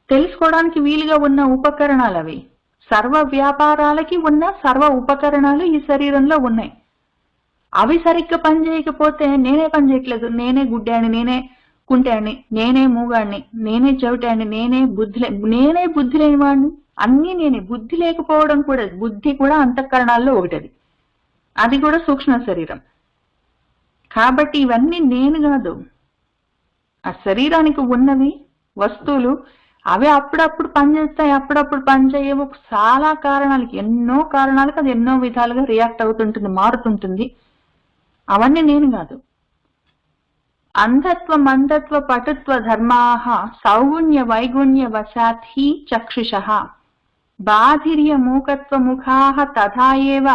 తెలుసుకోవడానికి వీలుగా ఉన్న ఉపకరణాలు అవి. సర్వ వ్యాపారాలకి ఉన్న సర్వ ఉపకరణాలు ఈ శరీరంలో ఉన్నాయి. అవి సరిగ్గా పనిచేయకపోతే నేనే పని చేయట్లేదు, నేనే గుడ్డాన్ని, నేనే కుంటాన్ని, నేనే మూగాన్ని, నేనే చెవిటాన్ని, నేనే బుద్ధి లేని వాడిని, అన్నీ నేనే. బుద్ధి లేకపోవడం కూడా, బుద్ధి కూడా అంతఃకరణాల్లో ఒకటది, అది కూడా సూక్ష్మ శరీరం. కాబట్టి ఇవన్నీ నేను కాదు. ఆ శరీరానికి ఉన్నవి వస్తువులు అవి అప్పుడప్పుడు పనిచేస్తాయి, అప్పుడప్పుడు పనిచేయవు. చాలా కారణాలకి, ఎన్నో కారణాలకు అది ఎన్నో విధాలుగా రియాక్ట్ అవుతుంటుంది, మారుతుంటుంది. అవన్నీ నేను కాదు. అంధత్వ మందత్వ పటుత్వ ధర్మాః సౌగుణ్య వైగుణ్య వశాత్ హి చక్షుషః బాధిర్య మూకత్వ ముఖాః తథా ఏవ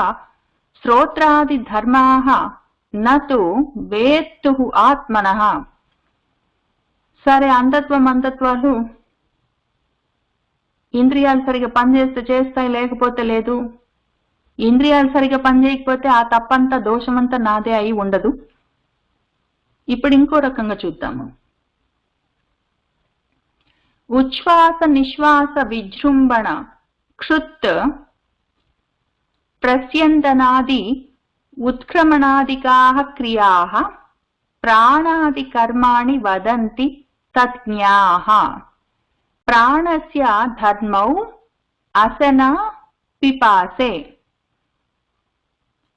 శ్రోత్రాది ధర్మాః నతు వేత్తుః ఆత్మనః. సరే, అంధత్వ మందత్వాలు ఇంద్రియాలు సరిగా పనిచేస్తే చేస్తాయి, లేకపోతే లేదు. ఇంద్రియాలు సరిగా పనిచేయకపోతే ఆ తప్పంతా దోషమంతా నాదే అయి ఉండదు. ఇప్పుడు ఇంకో రకంగా చూద్దాము. ఉచ్ఛ్వాస నిశ్వాస విజృంభణ క్షుత్ ప్రస్యందనాది ఉత్క్రమణాదికాః క్రియాః ప్రాణాది కర్మాణి వదంతి తజ్ఞాః. ప్రాణస్య ధర్మౌ అసన పిపాసే.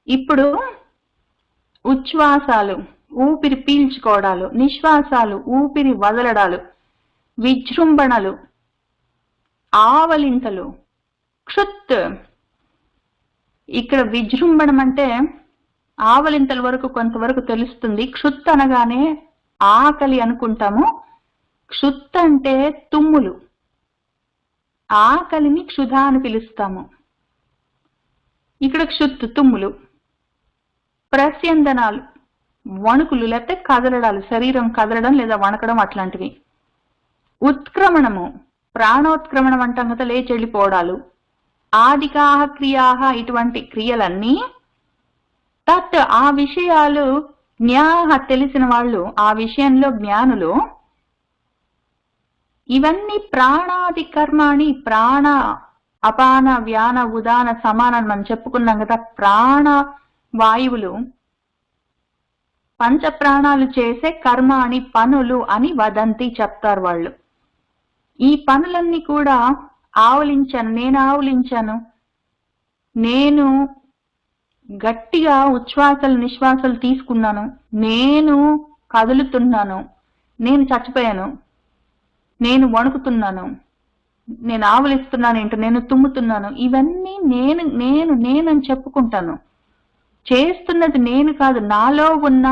ఇప్పుడు ఉచ్ఛ్వాసాలు ఊపిరి పీల్చుకోవడాలు, నిశ్వాసాలు ఊపిరి వదలడాలు, విజృంభణలు ఆవలింతలు, క్షుత్. ఇక్కడ విజృంభణం అంటే ఆవలింతల వరకు కొంతవరకు తెలుస్తుంది. క్షుత్ అనగానే ఆకలి అనుకుంటాము. క్షుత్ అంటే తుమ్ములు. ఆకలిని క్షుధ అని పిలుస్తాము. ఇక్కడ క్షుత్ తుమ్ములు. ప్రస్యందనాలు వణుకులు, లేకపోతే కదలడాలు, శరీరం కదలడం లేదా వణకడం అట్లాంటివి. ఉత్క్రమణము ప్రాణోత్క్రమణం అంటాం కదా, లేచి వెళ్ళిపోవడాలు. ఆదికాహ క్రియాహ ఇటువంటి క్రియలన్నీ తత్ ఆ విషయాలు జ్ఞాహ తెలిసిన వాళ్ళు, ఆ విషయంలో జ్ఞానులు. ఇవన్నీ ప్రాణాది కర్మాణి, ప్రాణ అపాన వ్యాన ఉదాన సమానం మనం చెప్పుకున్నాం కదా. ప్రాణ వాయువులు పంచ ప్రాణాలు చేసే కర్మాణి పనులు అని వదంతి చెప్తారు వాళ్ళు. ఈ పనులన్నీ కూడా ఆవలించాను, నేను ఆవలించాను, నేను గట్టిగా ఉచ్ఛ్వాసలు నిశ్వాసాలు తీసుకున్నాను, నేను కదులుతున్నాను, నేను చచ్చిపోయాను, నేను వణుకుతున్నాను, నేను ఆవలిస్తున్నాను ఏంటో, నేను తుమ్ముతున్నాను. ఇవన్నీ నేను నేను నేనని చెప్పుకుంటాను. చేస్తున్నది నేను కాదు, నాలో ఉన్న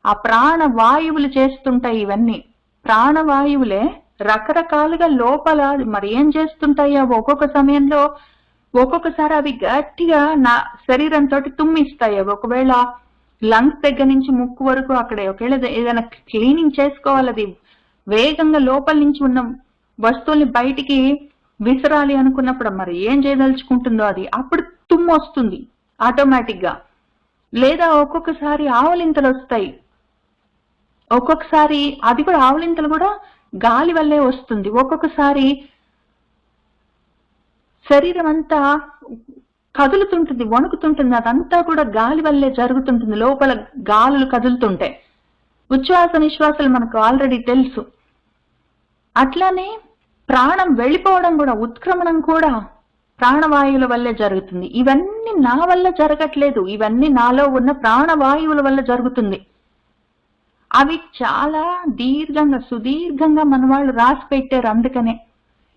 ఆ ప్రాణవాయువులు చేస్తుంటాయి. ఇవన్నీ ప్రాణవాయువులే రకరకాలుగా లోపల మరి ఏం చేస్తుంటాయో ఒక్కొక్క సమయంలో ఒక్కొక్కసారి అవి గట్టిగా నా శరీరంతో తుమ్మిస్తాయి. ఒకవేళ లంగ్స్ దగ్గర నుంచి ముక్కు వరకు అక్కడే ఒకవేళ ఏదైనా క్లీనింగ్ చేసుకోవాలి, అది వేగంగా లోపల నుంచి ఉన్న వస్తువుల్ని బయటికి విసరాలి అనుకున్నప్పుడు మరి ఏం చేయదలుచుకుంటుందో అది అప్పుడు తుమ్ము వస్తుంది ఆటోమేటిక్ గా. లేదా ఒక్కొక్కసారి ఆవలింతలు వస్తాయి. ఒక్కొక్కసారి అది కూడా ఆవలింతలు కూడా గాలి వల్లే వస్తుంది. ఒక్కొక్కసారి శరీరం అంతా కదులుతుంటుంది, వణుకుతుంటుంది, అదంతా కూడా గాలి వల్లే జరుగుతుంటుంది. లోపల గాలులు కదులుతుంటాయి. ఉచ్ఛ్వాస నిశ్వాసాలు మనకు ఆల్రెడీ తెలుసు. అట్లానే ప్రాణం వెళ్ళిపోవడం కూడా, ఉత్క్రమణం కూడా ప్రాణవాయువుల వల్లే జరుగుతుంది. ఇవన్నీ నా వల్ల జరగట్లేదు, ఇవన్నీ నాలో ఉన్న ప్రాణవాయువుల వల్ల జరుగుతుంది. అవి చాలా దీర్ఘంగా సుదీర్ఘంగా మన వాళ్ళు రాసి పెట్టారు. అందుకనే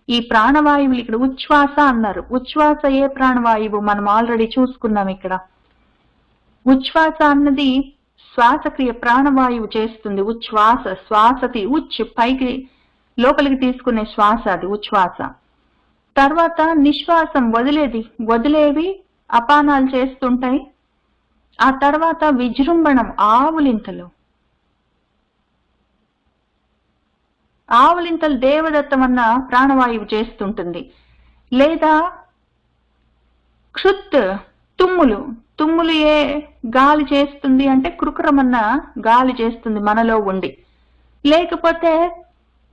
ఈ ప్రాణవాయువులు ఇక్కడ ఉచ్ఛ్వాస అన్నారు. ఉచ్ఛ్వాస ఏ ప్రాణవాయువు మనం ఆల్రెడీ చూసుకున్నాం. ఇక్కడ ఉచ్ఛ్వాస అన్నది శ్వాసక్రియ ప్రాణవాయువు చేస్తుంది. ఉచ్ఛ్వాస శ్వాసతి ఉచ్ పైకి లోపలికి తీసుకునే శ్వాస, అది ఉచ్ఛ్వాస. తర్వాత నిశ్వాసం వదిలేవి అపానాలు చేస్తుంటాయి. ఆ తర్వాత విజృంభణం ఆవులింతలు. ఆవులింతలు దేవదత్తం అన్న ప్రాణవాయువు చేస్తుంటుంది. లేదా క్షుత్ తుమ్ములు ఏ గాలి చేస్తుంది అంటే కృకరమన్న గాలి చేస్తుంది మనలో ఉండి. లేకపోతే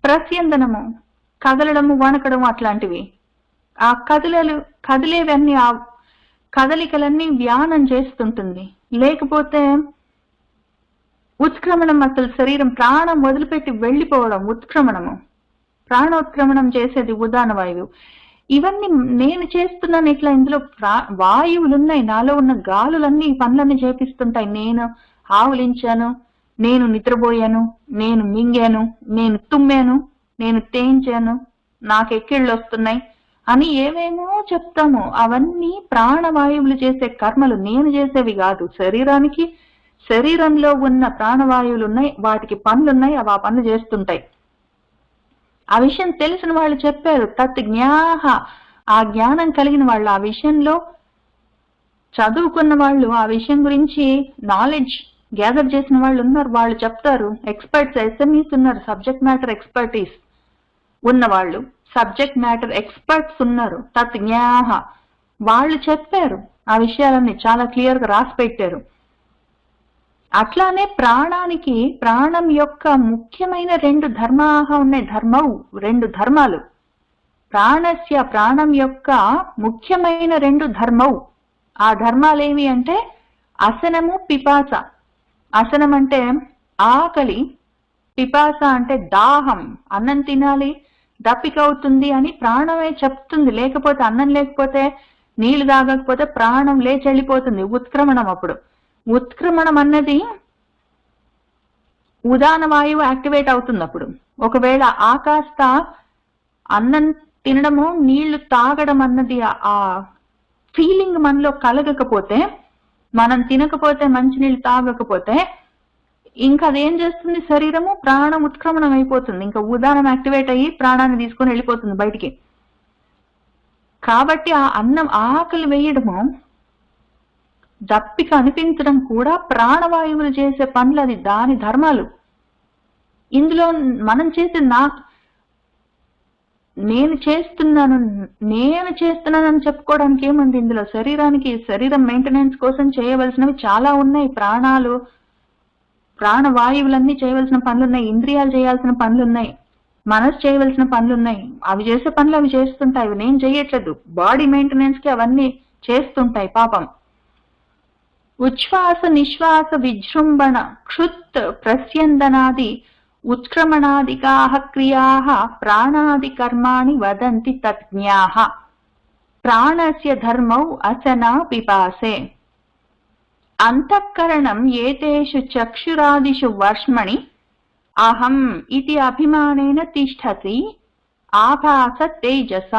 ప్రస్యందనము కదలడము వణకడము అట్లాంటివి. ఆ కదిలేవన్నీ ఆ కదలికలన్నీ వ్యానం చేస్తుంటుంది. లేకపోతే ఉత్క్రమణం అసలు శరీరం ప్రాణం వదిలిపెట్టి వెళ్ళిపోవడం ఉత్క్రమణము. ప్రాణోత్క్రమణం చేసేది ఉదాన వాయువు. ఇవన్నీ నేను చేస్తున్నాను. ఇట్లా ఇందులో వాయువులున్నాయి, నాలో ఉన్న గాలులన్నీ ఈ పనులన్నీ చేపిస్తుంటాయి. నేను ఆవులించాను, నేను నిద్రపోయాను, నేను మింగాను, నేను తుమ్మాను, నేను తేంచాను, నాకు ఎక్కిళ్ళు వస్తున్నాయి అని ఏవేమో చెప్తాము. అవన్నీ ప్రాణవాయువులు చేసే కర్మలు, నేను చేసేవి కాదు. శరీరంలో ఉన్న ప్రాణవాయువులు ఉన్నాయి, వాటికి పనులున్నాయి, అవి ఆ పనులు చేస్తుంటాయి. ఆ విషయం తెలిసిన వాళ్ళు చెప్పారు. తత్ జ్ఞాహ, ఆ జ్ఞానం కలిగిన వాళ్ళు, ఆ విషయంలో చదువుకున్న వాళ్ళు, ఆ విషయం గురించి నాలెడ్జ్ గ్యాదర్ చేసిన వాళ్ళు ఉన్నారు. వాళ్ళు చెప్తారు. ఎక్స్పర్ట్స్, ఎస్ఎంఈస్ ఉన్నారు, సబ్జెక్ట్ మ్యాటర్ ఎక్స్పర్టీస్ ఉన్నవాళ్ళు, సబ్జెక్ట్ మ్యాటర్ ఎక్స్పర్ట్స్ ఉన్నారు. తత్ జ్ఞాహ, వాళ్ళు చెప్పారు. ఆ విషయాలన్నీ చాలా క్లియర్ గా రాసి పెట్టారు. అట్లానే ప్రాణం యొక్క ముఖ్యమైన 2 ధర్మాహ ఉన్నాయి. రెండు ధర్మాలు. ప్రాణం యొక్క ముఖ్యమైన 2 ధర్మౌ. ఆ ధర్మాలేమి అంటే అసనము, పిపాస. అసనం అంటే ఆకలి, పిపాస అంటే దాహం, అన్నం తినాలి, దప్పిక అవుతుంది అని ప్రాణమే చెప్తుంది. లేకపోతే అన్నం లేకపోతే, నీళ్లు తాగకపోతే ప్రాణం లేచి వెళ్ళిపోతుంది. ఉత్క్రమణం. అప్పుడు ఉత్క్రమణం అన్నది ఉదాన వాయువు యాక్టివేట్ అవుతుంది. అప్పుడు ఒకవేళ కాస్త అన్నం తినడము, నీళ్లు తాగడం అన్నది ఆ ఫీలింగ్ మనలో కలగకపోతే, మనం తినకపోతే, మంచినీళ్ళు తాగకపోతే, ఇంకా అదేం చేస్తుంది? శరీరము ప్రాణం ఉత్క్రమణం అయిపోతుంది. ఇంకా ఉదానం యాక్టివేట్ అయ్యి ప్రాణాన్ని తీసుకొని వెళ్ళిపోతుంది బయటికి. కాబట్టి ఆ అన్నం ఆకలి వేయడము, దప్పిక అనిపించడం కూడా ప్రాణవాయువులు చేసే పనులు. అది దాని ధర్మాలు. ఇందులో మనం చేసే నేను చేస్తున్నానని చెప్పుకోవడానికి ఏముంది ఇందులో? శరీరం మెయింటెనెన్స్ కోసం చేయవలసినవి చాలా ఉన్నాయి. ప్రాణవాయువులన్నీ చేయవలసిన పనులున్నాయి, ఇంద్రియాలు చేయాల్సిన పనులున్నాయి, మనసు చేయవలసిన పనులున్నాయి. అవి చేసే పనులు అవి చేస్తుంటాయి. అవి నేను చేయట్లేదు. బాడీ మెయింటెనెన్స్ కి అవన్నీ చేస్తుంటాయి పాపం. ఉచ్ఛ్వాస నిశ్వాస విజృంభణ క్షుత్ ప్రస్యందనాది ఉత్క్రమణాదికాః క్రియాః ప్రాణాది కర్మాణి వదంతి తజ్ఞాః. ప్రాణస్య ధర్మౌ అసన పిపాసే. అంతఃకరణం ఏతేషు చక్షురాదిషు వర్ష్మణి అహం ఇతి అభిమానేన తిష్టతి ఆభాస తేజస.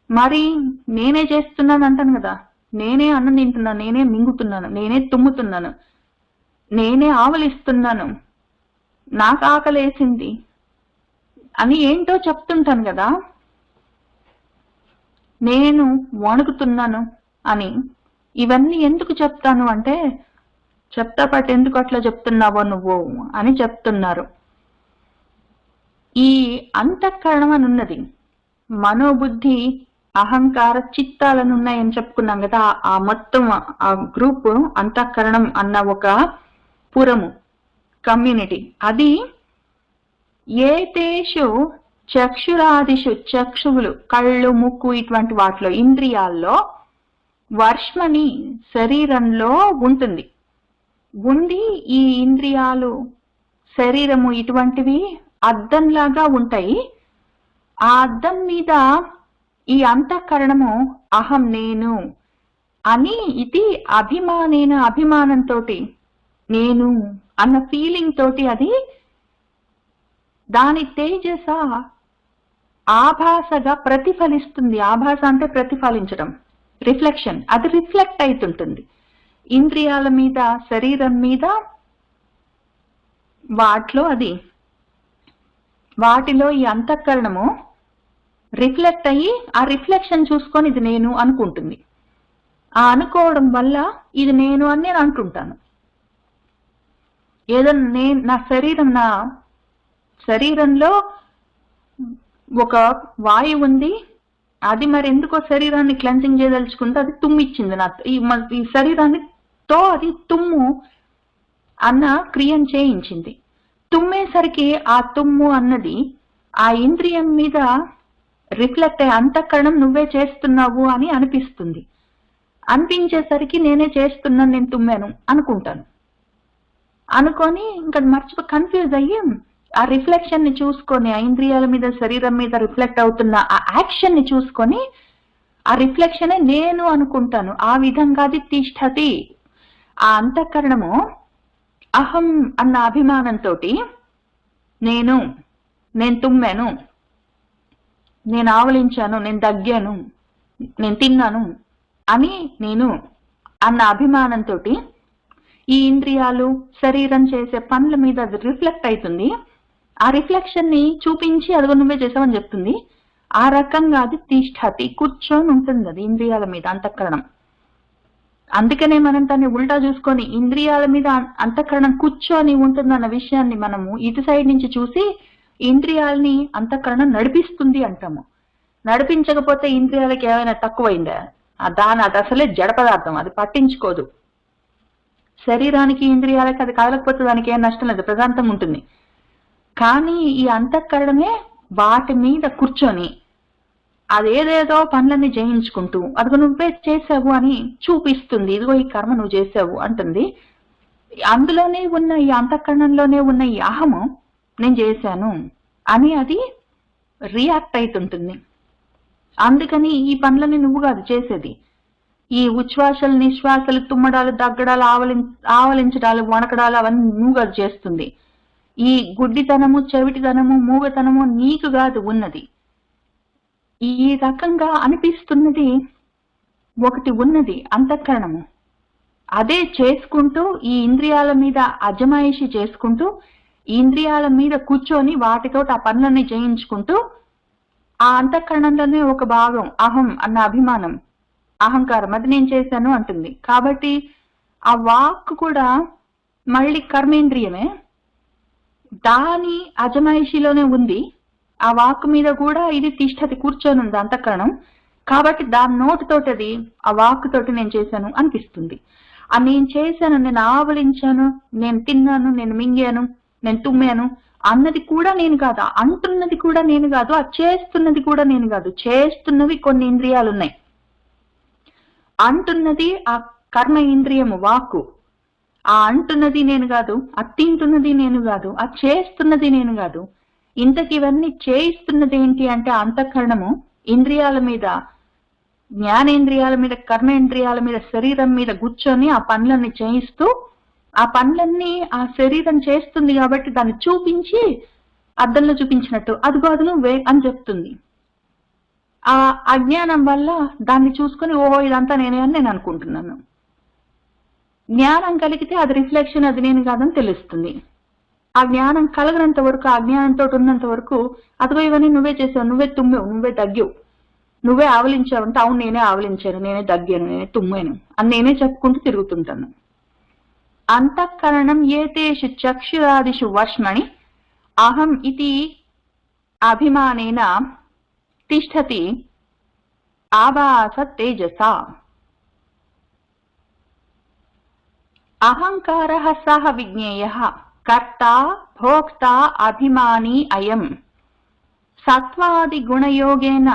మరి నేనే చేస్తున్నాను అంటాను కదా, నేనే అన్నం తింటున్నాను, నేనే మింగుతున్నాను, నేనే తుమ్ముతున్నాను, నేనే ఆవలిస్తున్నాను, నాకు ఆకలేసింది అని ఏంటో చెప్తుంటాను కదా, నేను వణుకుతున్నాను అని. ఇవన్నీ ఎందుకు చెప్తాను అంటే, చెప్తా పాటు ఎందుకు అట్లా చెప్తున్నావో నువ్వు అని చెప్తున్నారు. ఈ అంతఃకరణం అని ఉన్నది, మనోబుద్ధి అహంకార చిత్తాలను ఉన్నాయని చెప్పుకున్నాం కదా. ఆ మొత్తం ఆ గ్రూప్ అంతఃకరణం అన్న ఒక పురము, కమ్యూనిటీ. అది ఏతేషు చక్షురాదిషు, చక్షువులు, కళ్ళు, ముక్కు, ఇటువంటి వాటిలో, ఇంద్రియాల్లో, వర్ష్మని శరీరంలో ఉంటుంది. ఉండి ఈ ఇంద్రియాలు, శరీరము ఇటువంటివి అద్దంలాగా ఉంటాయి. ఆ అద్దం మీద ఈ అంతఃకరణము అహం, నేను అని, ఇది అభిమానంతో, నేను అన్న ఫీలింగ్ తోటి అది దాని తేజస ఆభాసగా ప్రతిఫలిస్తుంది. ఆభాస అంటే ప్రతిఫలించడం, రిఫ్లెక్షన్. అది రిఫ్లెక్ట్ అవుతుంటుంది ఇంద్రియాల మీద, శరీరం మీద, వాటిలో ఈ అంతఃకరణము రిఫ్లెక్ట్ అయ్యి ఆ రిఫ్లెక్షన్ చూసుకొని ఇది నేను అనుకుంటుంది. ఆ అనుకోవడం వల్ల ఇది నేను అని నేను అంటుంటాను. ఏదో నా శరీరంలో ఒక వాయువు ఉంది, అది మరి ఎందుకో శరీరాన్ని క్లెన్సింగ్ చేయదలుచుకుంటే అది తుమ్మిచ్చింది. ఈ శరీరాన్నితో అది తుమ్ము అన్న క్రియను చేయించింది. తుమ్మేసరికి ఆ తుమ్ము అన్నది ఆ ఇంద్రియం మీద రిఫ్లెక్ట్ అయ్యే, అంతఃకరణం నువ్వే చేస్తున్నావు అని అనిపిస్తుంది. అనిపించేసరికి నేనే చేస్తున్నాను, నేను తుమ్మాను అనుకుంటాను. అనుకొని ఇంకా కన్ఫ్యూజ్ అయ్యి ఆ రిఫ్లెక్షన్ ని చూసుకొని, ఆ ఇంద్రియాల మీద, శరీరం మీద రిఫ్లెక్ట్ అవుతున్న ఆ యాక్షన్ ని చూసుకొని, ఆ రిఫ్లెక్షనే నేను అనుకుంటాను. ఆ విధంగా అది తిష్టతి. ఆ అంతఃకరణము అహం అన్న అభిమానంతో నేను తుమ్మాను, నేను ఆవలించాను, నేను దగ్గాను, నేను తిన్నాను అని నేను అన్న అభిమానంతో ఈ ఇంద్రియాలు శరీరం చేసే పనుల మీద అది రిఫ్లెక్ట్ అవుతుంది. ఆ రిఫ్లెక్షన్ ని చూపించి అదిగో నువ్వే చేసావని చెప్తుంది. ఆ రకంగా అది తిష్టతి, కూర్చొని ఉంటుంది అది ఇంద్రియాల మీద అంతఃకరణం. అందుకనే మనం దాన్ని ఉల్టా చూసుకొని ఇంద్రియాల మీద అంతఃకరణం కూర్చొని ఉంటుందన్న విషయాన్ని మనము ఇటు సైడ్ నుంచి చూసి ఇంద్రియాలని అంతఃకరణం నడిపిస్తుంది అంటాము. నడిపించకపోతే ఇంద్రియాలకి ఏమైనా తక్కువైందా? అది అసలే జడ పదార్థం, అది పట్టించుకోదు. శరీరానికి ఇంద్రియాలకి అది కదలకపోతే దానికి ఏం నష్టం లేదు, ప్రశాంతంగా ఉంటుంది. కానీ ఈ అంతఃకరణమే వాటి మీద కూర్చొని అదేదేదో పనులన్నీ జయించుకుంటూ అదిగో నువ్వే చేసావు అని చూపిస్తుంది. ఇదిగో ఈ కర్మ నువ్వు చేసావు అంటుంది. అందులోనే ఉన్న ఈ అంతఃకరణంలోనే ఉన్న ఈ అహము నేను చేశాను అని అది రియాక్ట్ అవుతుంటుంది. అందుకని ఈ పనులని నువ్వు కాదు చేసేది. ఈ ఉచ్ఛ్వాసలు, నిశ్వాసలు, తుమ్మడాలు, దగ్గడాలు, ఆవలించడాలు, వణకడాలు అవన్నీ నువ్వు కాదు చేస్తుంది. ఈ గుడ్డితనము, చెవిటితనము, మూగతనము నీకు కాదు ఉన్నది. ఈ రకంగా అనిపిస్తున్నది ఒకటి ఉన్నది, అంతఃకరణము. అదే చేసుకుంటూ ఈ ఇంద్రియాల మీద అజమాయిషి చేసుకుంటూ ఈ ఇంద్రియాల మీద కూర్చొని వాటితో ఆ పనులన్నీ జయించుకుంటూ ఆ అంతఃకరణంలోనే ఒక భాగం అహం అన్న అభిమానం, అహంకారం, అది నేను చేశాను అంటుంది. కాబట్టి ఆ వాక్ కూడా మళ్ళీ కర్మేంద్రియమే, దాని అజమాయిషిలోనే ఉంది. ఆ వాక్ మీద కూడా ఇది తిష్టతి, కూర్చొని ఉంది అంతఃకరణం. కాబట్టి దాని నోటితోటి అది ఆ వాక్ తోటి నేను చేశాను అనిపిస్తుంది. ఆ నేను చేశాను, నేను ఆవలించాను, నేను తిన్నాను, నేను మింగాను, నేను తుమ్మాను అన్నది కూడా నేను కాదు, అంటున్నది కూడా నేను కాదు, ఆ చేస్తున్నది కూడా నేను కాదు. చేస్తున్నవి కొన్ని ఇంద్రియాలు ఉన్నాయి, అంటున్నది ఆ కర్మ ఇంద్రియము వాక్కు. ఆ అంటున్నది నేను కాదు, ఆ తింటున్నది నేను కాదు, ఆ చేస్తున్నది నేను కాదు. ఇంతకి ఇవన్నీ చేయిస్తున్నది ఏంటి అంటే అంతఃకరణము ఇంద్రియాల మీద, జ్ఞానేంద్రియాల మీద, కర్మేంద్రియాల మీద, శరీరం మీద కూర్చొని ఆ పనులన్నీ చేయిస్తూ ఆ పనులన్నీ ఆ శరీరం చేస్తుంది కాబట్టి దాన్ని చూపించి అద్దంలో చూపించినట్టు అదిగో అది నువ్వే అని చెప్తుంది. ఆ అజ్ఞానం వల్ల దాన్ని చూసుకొని ఓహో ఇదంతా నేనే అని నేను అనుకుంటున్నాను. జ్ఞానం కలిగితే అది రిఫ్లెక్షన్, అది నేను కాదని తెలుస్తుంది. ఆ జ్ఞానం కలగనంత వరకు, ఆ జ్ఞానంతో ఉన్నంత వరకు అదిగో ఇవన్నీ నువ్వే చేసావు, నువ్వే తుమ్మావు, నువ్వే దగ్గావు, నువ్వే ఆవలించావు అంటే అవును నేనే ఆవలించాను, నేనే దగ్గాను, నేనే తుమ్మాను అని నేనే చెప్పుకుంటూ తిరుగుతుంటాను. అంతఃకరణం ఏతేషు చక్షురాదిషు వర్ష్మణి అహం ఇది అభిమానేన తిష్టతి ఆభాస తేజసా. అహంకారః సహ విజ్ఞేయః కర్తా భోక్తా అభిమానీ అయం సత్వాది గుణయోగేన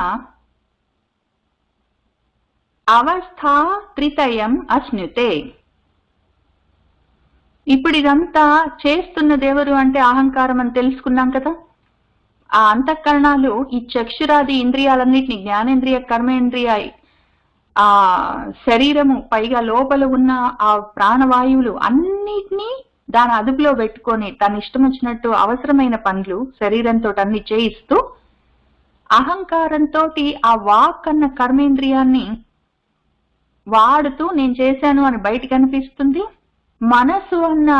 అవస్థా త్రితయం అశ్నుతే. ఇప్పుడు ఇదంతా చేస్తున్నది ఎవరు అంటే అహంకారం అని తెలుసుకున్నాం కదా. ఆ అంతఃకరణాలు ఈ చక్షురాది ఇంద్రియాలన్నిటిని, జ్ఞానేంద్రియ, కర్మేంద్రియ, ఆ శరీరము, పైగా లోపల ఉన్న ఆ ప్రాణవాయువులు అన్నిటినీ దాని అదుపులో పెట్టుకొని తన ఇష్టం వచ్చినట్టు అవసరమైన పనులు శరీరంతో అన్ని చేయిస్తూ అహంకారంతో ఆ వాక్ అన్న కర్మేంద్రియాన్ని వాడుతూ నేను చేశాను అని బయటికి అనిపిస్తుంది. మనసు అన్న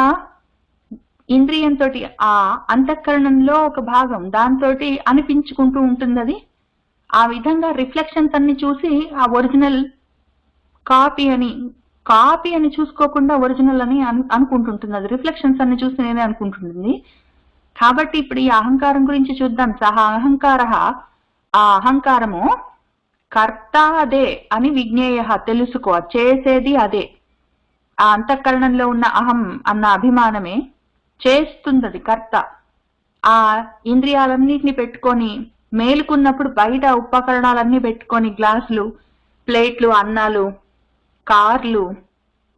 ఇంద్రియంతో ఆ అంతఃకరణంలో ఒక భాగం దాంతో అనిపించుకుంటూ ఉంటుంది. అది ఆ విధంగా రిఫ్లెక్షన్స్ అన్ని చూసి ఆ ఒరిజినల్ కాపీ అని చూసుకోకుండా ఒరిజినల్ అని అనుకుంటుంటుంది. అది రిఫ్లెక్షన్స్ అన్ని చూసి నేనే అనుకుంటుంటుంది. కాబట్టి ఇప్పుడు ఈ అహంకారం గురించి చూద్దాం. సహా అహంకార, ఆ అహంకారము కర్త అదే అని విజ్ఞేయ, తెలుసుకో, చేసేది అదే. ఆ అంతఃకరణంలో ఉన్న అహం అన్న అభిమానమే చేస్తుంది కర్త. ఆ ఇంద్రియాలన్నిటిని పెట్టుకొని మేలుకున్నప్పుడు బయట ఉపకరణాలన్నీ పెట్టుకొని గ్లాసులు, ప్లేట్లు, అన్నాలు, కార్లు,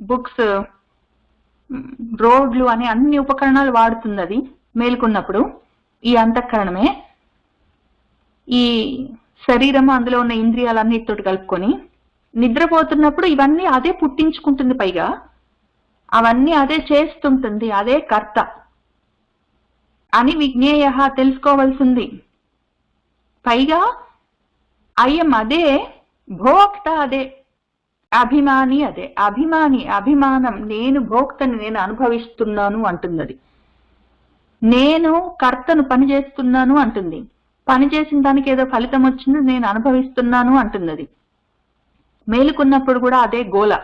బుక్స్, రోడ్లు అని అన్ని ఉపకరణాలు వాడుతుంది అది మేలుకున్నప్పుడు. ఈ అంతఃకరణమే ఈ శరీరము అందులో ఉన్న ఇంద్రియాలన్నిటితోటి కలుపుకొని నిద్రపోతున్నప్పుడు ఇవన్నీ అదే పుట్టించుకుంటుంది. పైగా అవన్నీ అదే చేస్తుంటుంది, అదే కర్త అని విజ్ఞేయ తెలుసుకోవాల్సింది. పైగా అయం అదే, భోక్త అదే, అభిమాని అదే. అభిమానం, నేను భోక్తని, నేను అనుభవిస్తున్నాను అంటుంది. నేను కర్తను పని చేస్తున్నాను అంటుంది. పని చేసిన దానికి ఏదో ఫలితం వచ్చింది, నేను అనుభవిస్తున్నాను అంటున్నది. మేలుకున్నప్పుడు కూడా అదే గోల,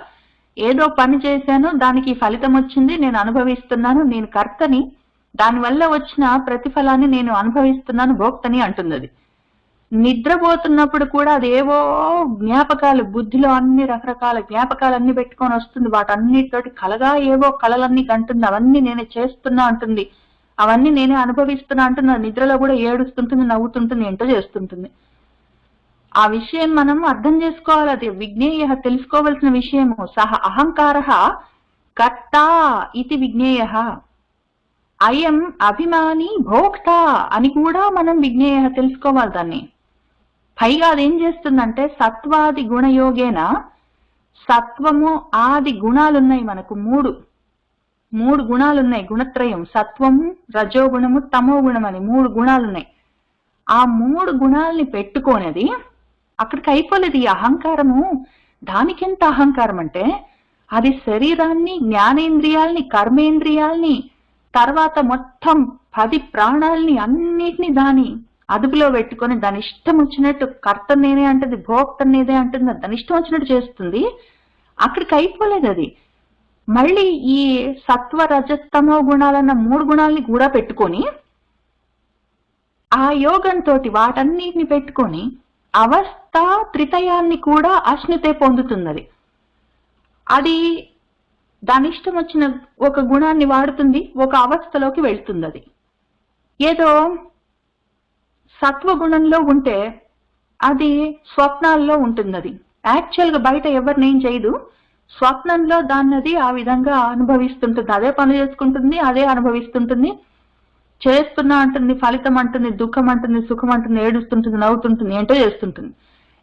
ఏదో పని చేశాను, దానికి ఫలితం వచ్చింది, నేను అనుభవిస్తున్నాను, నేను కర్తని, దానివల్ల వచ్చిన ప్రతిఫలాన్ని నేను అనుభవిస్తున్నాను, భోక్తని అంటున్నది. నిద్రపోతున్నప్పుడు కూడా అదేవో జ్ఞాపకాలు, బుద్ధిలో అన్ని రకరకాల జ్ఞాపకాలన్నీ పెట్టుకొని వస్తుంది, వాటన్నిటితోటి కలగా ఏవో కళలన్నీ కంటుంది, అవన్నీ నేనే చేస్తున్నా అంటుంది, అవన్నీ నేనే అనుభవిస్తున్నా అంటున్నా. నిద్రలో కూడా ఏడుస్తుంటుంది, నవ్వుతుంటుంది, ఏంటో చేస్తుంటుంది. ఆ విషయం మనం అర్థం చేసుకోవాలి, అది విజ్ఞేయ తెలుసుకోవాల్సిన విషయము. సహ అహంకార కర్త ఇది విజ్ఞేయ, అయం అభిమాని భోక్త అని కూడా మనం విజ్ఞేయ తెలుసుకోవాలి దాన్ని. పైగా అదేం చేస్తుందంటే సత్వాది గుణయోగేన, సత్వము ఆది గుణాలున్నాయి మనకు, మూడు గుణాలున్నాయి, గుణత్రయం, సత్వము, రజోగుణము, తమో గుణం అని 3 గుణాలున్నాయి. ఆ 3 గుణాలని పెట్టుకోనేది అక్కడికి అయిపోలేదు ఈ అహంకారము. దానికెంత అహంకారం అంటే అది శరీరాన్ని, జ్ఞానేంద్రియాల్ని, కర్మేంద్రియాల్ని, తర్వాత మొత్తం 10 ప్రాణాలని అన్నిటినీ దాని అదుపులో పెట్టుకొని దాని ఇష్టం వచ్చినట్టు కర్త నేనే అంటుంది, భోక్త నేనే అంటుంది, దాని ఇష్టం వచ్చినట్టు చేస్తుంది. అక్కడికి అయిపోలేదు అది. మళ్ళీ ఈ సత్వ రజస్తమో గుణాలన్న 3 గుణాలని కూడా పెట్టుకొని ఆ యోగంతో వాటన్నిటిని పెట్టుకొని అవస్థ త్రితయాన్ని కూడా అశ్నుతే పొందుతున్నది. అది దాని ఇష్టం వచ్చిన ఒక గుణాన్ని వాడుతుంది, ఒక అవస్థలోకి వెళ్తుంది. అది ఏదో సత్వగుణంలో ఉంటే అది స్వప్నాల్లో ఉంటుంది, అది యాక్చువల్ గా బయట ఎవరినేం చేయదు, స్వప్నంలో దాన్నది ఆ విధంగా అనుభవిస్తుంటుంది, అదే పని చేసుకుంటుంది, అదే అనుభవిస్తుంటుంది, చేస్తున్నా అంటుంది, ఫలితం అంటుంది, దుఃఖం అంటుంది, సుఖం అంటుంది, ఏడుస్తుంటుంది, నవ్వుతుంటుంది, ఏంటో చేస్తుంటుంది,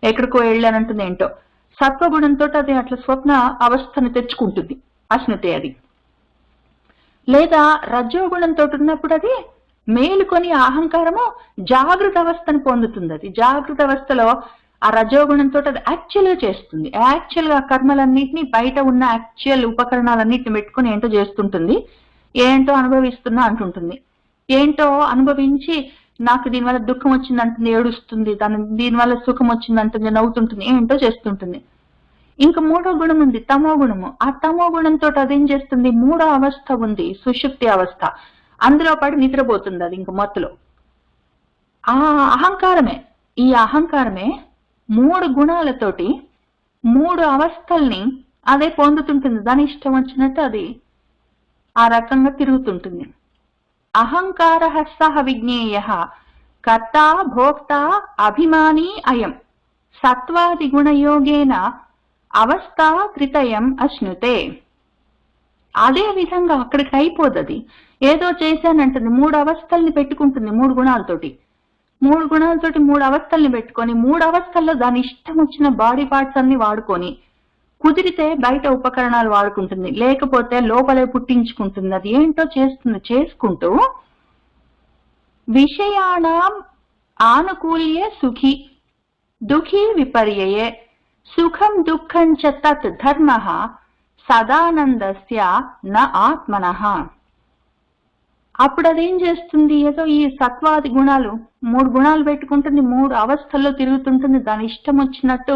ఎక్కడికో వెళ్ళానంటుంది, ఏంటో. సత్వగుణంతో అది అట్లా స్వప్న అవస్థను తెచ్చుకుంటుంది, అశ్నుతే అది. లేదా రజోగుణంతో ఉన్నప్పుడు అది మేలుకొని అహంకారము జాగృత అవస్థను పొందుతుంది. అది జాగృత అవస్థలో ఆ రజోగుణంతో అది యాక్చువల్ గా చేస్తుంది, యాక్చువల్ గా కర్మలన్నింటినీ, బయట ఉన్న యాక్చువల్ ఉపకరణాలన్నింటిని పెట్టుకుని ఏంటో చేస్తుంటుంది, ఏంటో అనుభవిస్తున్నా అంటుంటుంది. ఏంటో అనుభవించి నాకు దీనివల్ల దుఃఖం వచ్చింది అంటుంది, ఏడుస్తుంది, దీనివల్ల సుఖం వచ్చింది అంటుంది, నవ్వుతుంటుంది, ఏంటో చేస్తుంటుంది. ఇంకా 3వ గుణం ఉంది, తమో గుణము. ఆ తమో గుణంతో అదేం చేస్తుంది, 3వ అవస్థ ఉంది, సుషుప్తి అవస్థ, అందులో పడి నిద్రపోతుంది అది ఇంక మత్తులో. ఆ అహంకారమే, ఈ అహంకారమే 3 గుణాలతోటి 3 అవస్థల్ని అదే పొందుతుంటుంది, దాని ఇష్టం వచ్చినట్టు అది ఆ రకంగా తిరుగుతుంటుంది. అహంకార సహ విజ్ఞేయ కర్త భోక్త అభిమాని అయం సత్వాది గుణయోగేన అవస్థా త్రితయం అశ్నుతే. అదే విధంగా అక్కడికి అయిపోతుంది. ఏదో చేశానంటుంది, 3 అవస్థల్ని పెట్టుకుంటుంది, 3 గుణాలతోటి 3 అవస్థల్ని పెట్టుకొని 3 అవస్థల్లో దాని ఇష్టం వచ్చిన బాడీ పార్ట్స్ అన్ని వాడుకొని, కుదిరితే బయట ఉపకరణాలు వాడుకుంటుంది, లేకపోతే లోపలే పుట్టించుకుంటుంది. అది ఏంటో చేస్తుంది, చేసుకుంటూ విషయాణం ఆనుకూల్యే సుఖి దుఃఖీ విపర్యయే సుఖం దుఃఖం చ తత్ ధర్మః సదానందస్య న ఆత్మనః. అప్పుడు అదేం చేస్తుంది, ఏదో ఈ సత్వాది గుణాలు 3 గుణాలు పెట్టుకుంటుంది, 3 అవస్థల్లో తిరుగుతుంటుంది, దాని ఇష్టం వచ్చినట్టు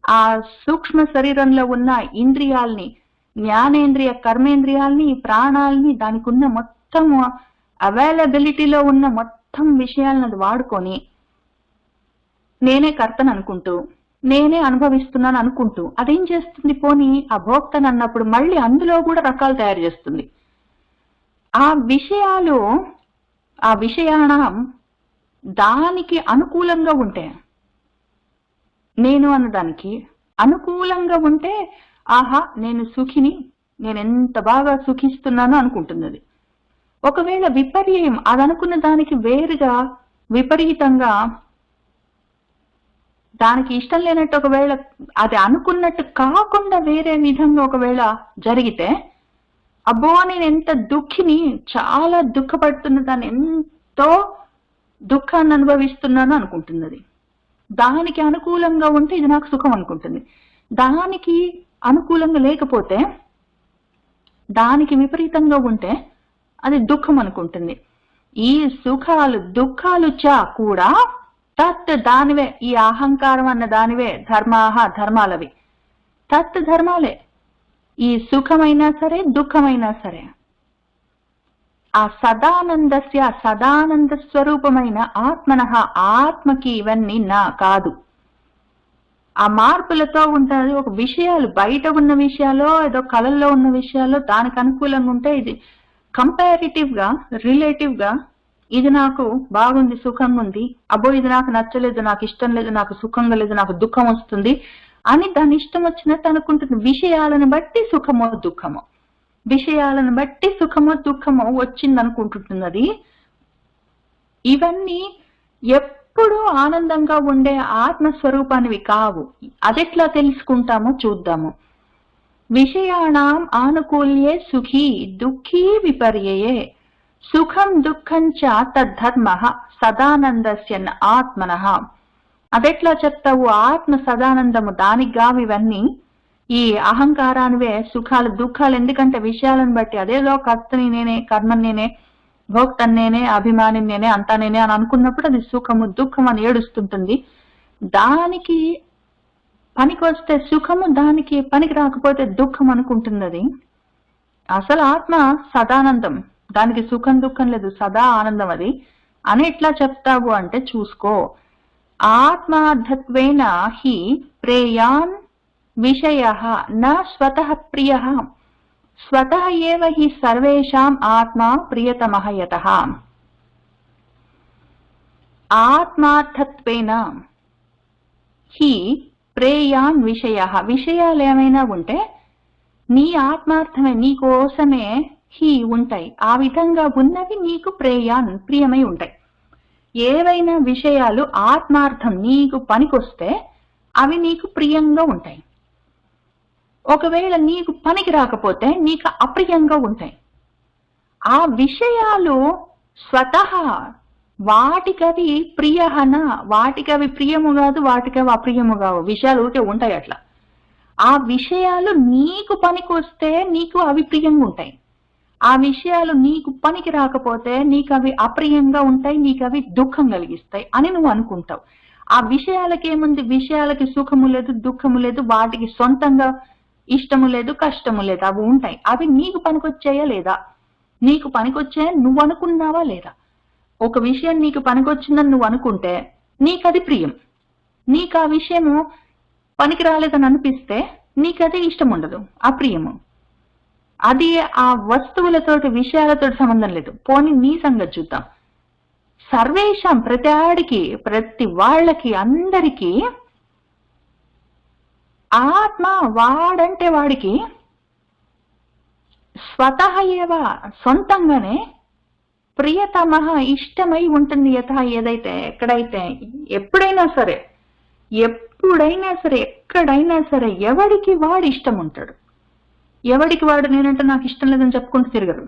ఆ సూక్ష్మ శరీరంలో ఉన్న ఇంద్రియాల్ని, జ్ఞానేంద్రియ, కర్మేంద్రియాల్ని, ప్రాణాలని, దానికి ఉన్న మొత్తం అవైలబిలిటీలో ఉన్న మొత్తం విషయాలను అది వాడుకొని నేనే కర్తను అనుకుంటూ, నేనే అనుభవిస్తున్నాను అనుకుంటూ అదేం చేస్తుంది, పోనీ ఆ భోక్తను అన్నప్పుడు మళ్ళీ అందులో కూడా రకాలు తయారు చేస్తుంది. ఆ విషయాలు, ఆ విషయాణం దానికి అనుకూలంగా ఉంటే, నేను అన్నదానికి అనుకూలంగా ఉంటే ఆహా నేను సుఖిని, నేను ఎంత బాగా సుఖిస్తున్నాను అనుకుంటుంది అది. ఒకవేళ విపర్యయం, అది అనుకున్న దానికి వేరుగా విపరీతంగా దానికి ఇష్టం లేనట్టు, ఒకవేళ అది అనుకున్నట్టు కాకుండా వేరే విధంగా ఒకవేళ జరిగితే అబ్బో నేను ఎంత దుఃఖిని, చాలా దుఃఖపడుతున్న దాన్ని, ఎంతో దుఃఖాన్ని అనుభవిస్తున్నాను అనుకుంటున్నది. దానికి అనుకూలంగా ఉంటే ఇది నాకు సుఖం అనుకుంటుంది. దానికి అనుకూలంగా లేకపోతే, దానికి విపరీతంగా ఉంటే అది దుఃఖం అనుకుంటుంది. ఈ సుఖాలు దుఃఖాలు కూడా తత్ దానివే, ఈ అహంకారం అన్న దానివే, ధర్మాలవి తత్ ధర్మాలే. ఈ సుఖమైనా సరే దుఃఖమైనా సరే ఆ సదానంద స్వరూపమైన ఆత్మనః, ఆత్మకి ఇవన్నీ నా కాదు. ఆ మార్పులతో ఉంటుంది. ఒక విషయాలు బయట ఉన్న విషయాలు, ఏదో కళల్లో ఉన్న విషయాలు దానికి అనుకూలంగా ఉంటే ఇది కంపారిటివ్ గా, రిలేటివ్ గా ఇది నాకు బాగుంది, సుఖంగా ఉంది, అబ్బో ఇది నాకు నచ్చలేదు, నాకు ఇష్టం లేదు, నాకు సుఖంగా లేదు, నాకు దుఃఖం వస్తుంది అని దాని ఇష్టం వచ్చినట్టు అనుకుంటుంది. విషయాలను బట్టి సుఖమో దుఃఖమో, విషయాలను బట్టి సుఖమో దుఃఖమో వచ్చింది అనుకుంటున్నది. ఇవన్నీ ఎప్పుడు ఆనందంగా ఉండే ఆత్మస్వరూపానివి కావు. అదెట్లా తెలుసుకుంటామో చూద్దాము. విషయాణం ఆనుకూల్యే సుఖీ దుఃఖీ విపర్యయే సుఖం దుఃఖం చ తద్ధర్మ సదానందస్య ఆత్మనః. అదెట్లా చెప్తావు? ఆత్మ సదానందము దానికి గావి ఇవన్నీ. ఈ అహంకారానివే సుఖాలు దుఃఖాలు. ఎందుకంటే విషయాలను బట్టి అదేదో కర్తని నేనే, కర్మని నేనే, భోక్తని నేనే, అభిమాని నేనే, అంతా నేనే అని అనుకున్నప్పుడు అది సుఖము దుఃఖం అని ఏడుస్తుంటుంది. దానికి పనికొస్తే సుఖము, దానికి పనికి రాకపోతే దుఃఖం అనుకుంటున్నది. అసలు ఆత్మ సదానందం, దానికి సుఖం దుఃఖం లేదు, సదా ఆనందం అది అని ఎట్లా చెప్తావు అంటే చూసుకో. ఆత్మార్థత్వేన హి ప్రేయాన్ విషయః న స్వతః ప్రియః స్వతః ఏవ హి సర్వేషాం ఆత్మా ప్రియతమః యతః. ఆత్మార్థత్వేన హి ప్రేయాన్ విషయః, విషయాలు ఏమైనా ఉంటే నీ ఆత్మార్థమే, నీ కోసమే హి ఉంటాయి. ఆ విధంగా ఉన్నవి నీకు ప్రేయాన్ ప్రియమై ఉంటాయి. ఏవైనా విషయాలు ఆత్మార్థం నీకు పనికొస్తే అవి నీకు ప్రియంగా ఉంటాయి. ఒకవేళ నీకు పనికి రాకపోతే నీకు అప్రియంగా ఉంటాయి. ఆ విషయాలు స్వతహ వాటికవి ప్రియహన, వాటికవి ప్రియము కాదు, వాటికవి అప్రియము కావు. విషయాలు ఊరికే ఉంటాయి అట్లా. ఆ విషయాలు నీకు పనికొస్తే నీకు అవి ప్రియంగా ఉంటాయి. ఆ విషయాలు నీకు పనికి రాకపోతే నీకు అవి అప్రియంగా ఉంటాయి, నీకు అవి దుఃఖం కలిగిస్తాయి అని నువ్వు అనుకుంటావు. ఆ విషయాలకేముంది? విషయాలకి సుఖము లేదు, దుఃఖము లేదు, వాటికి సొంతంగా ఇష్టము లేదు, కష్టము లేదు. అవి ఉంటాయి. అవి నీకు పనికొచ్చాయా లేదా? నీకు పనికొచ్చాయని నువ్వు అనుకున్నావా లేదా? ఒక విషయం నీకు పనికొచ్చిందని నువ్వు అనుకుంటే నీకు అది ప్రియం. నీకు ఆ విషయము పనికి రాలేదని అనిపిస్తే నీకు అది ఇష్టం ఉండదు, అప్రియము. అది ఆ వస్తువులతోటి విషయాలతోటి సంబంధం లేదు. పోనీ నీ సంగతి చూద్దాం. సర్వేషాం, ప్రతి ఆడికి, ప్రతి వాళ్ళకి, అందరికీ ఆత్మ వాడంటే వాడికి స్వతః ఏవ సొంతంగానే ప్రియతమః ఇష్టమై ఉంటుంది. యథ ఏదైతే, ఎక్కడైతే, ఎప్పుడైనా సరే, ఎప్పుడైనా సరే, ఎక్కడైనా సరే ఎవడికి వాడు ఇష్టం ఉంటాడు. ఎవడికి వాడు నేనంటే నాకు ఇష్టం లేదని చెప్పుకుంటూ తిరగరు.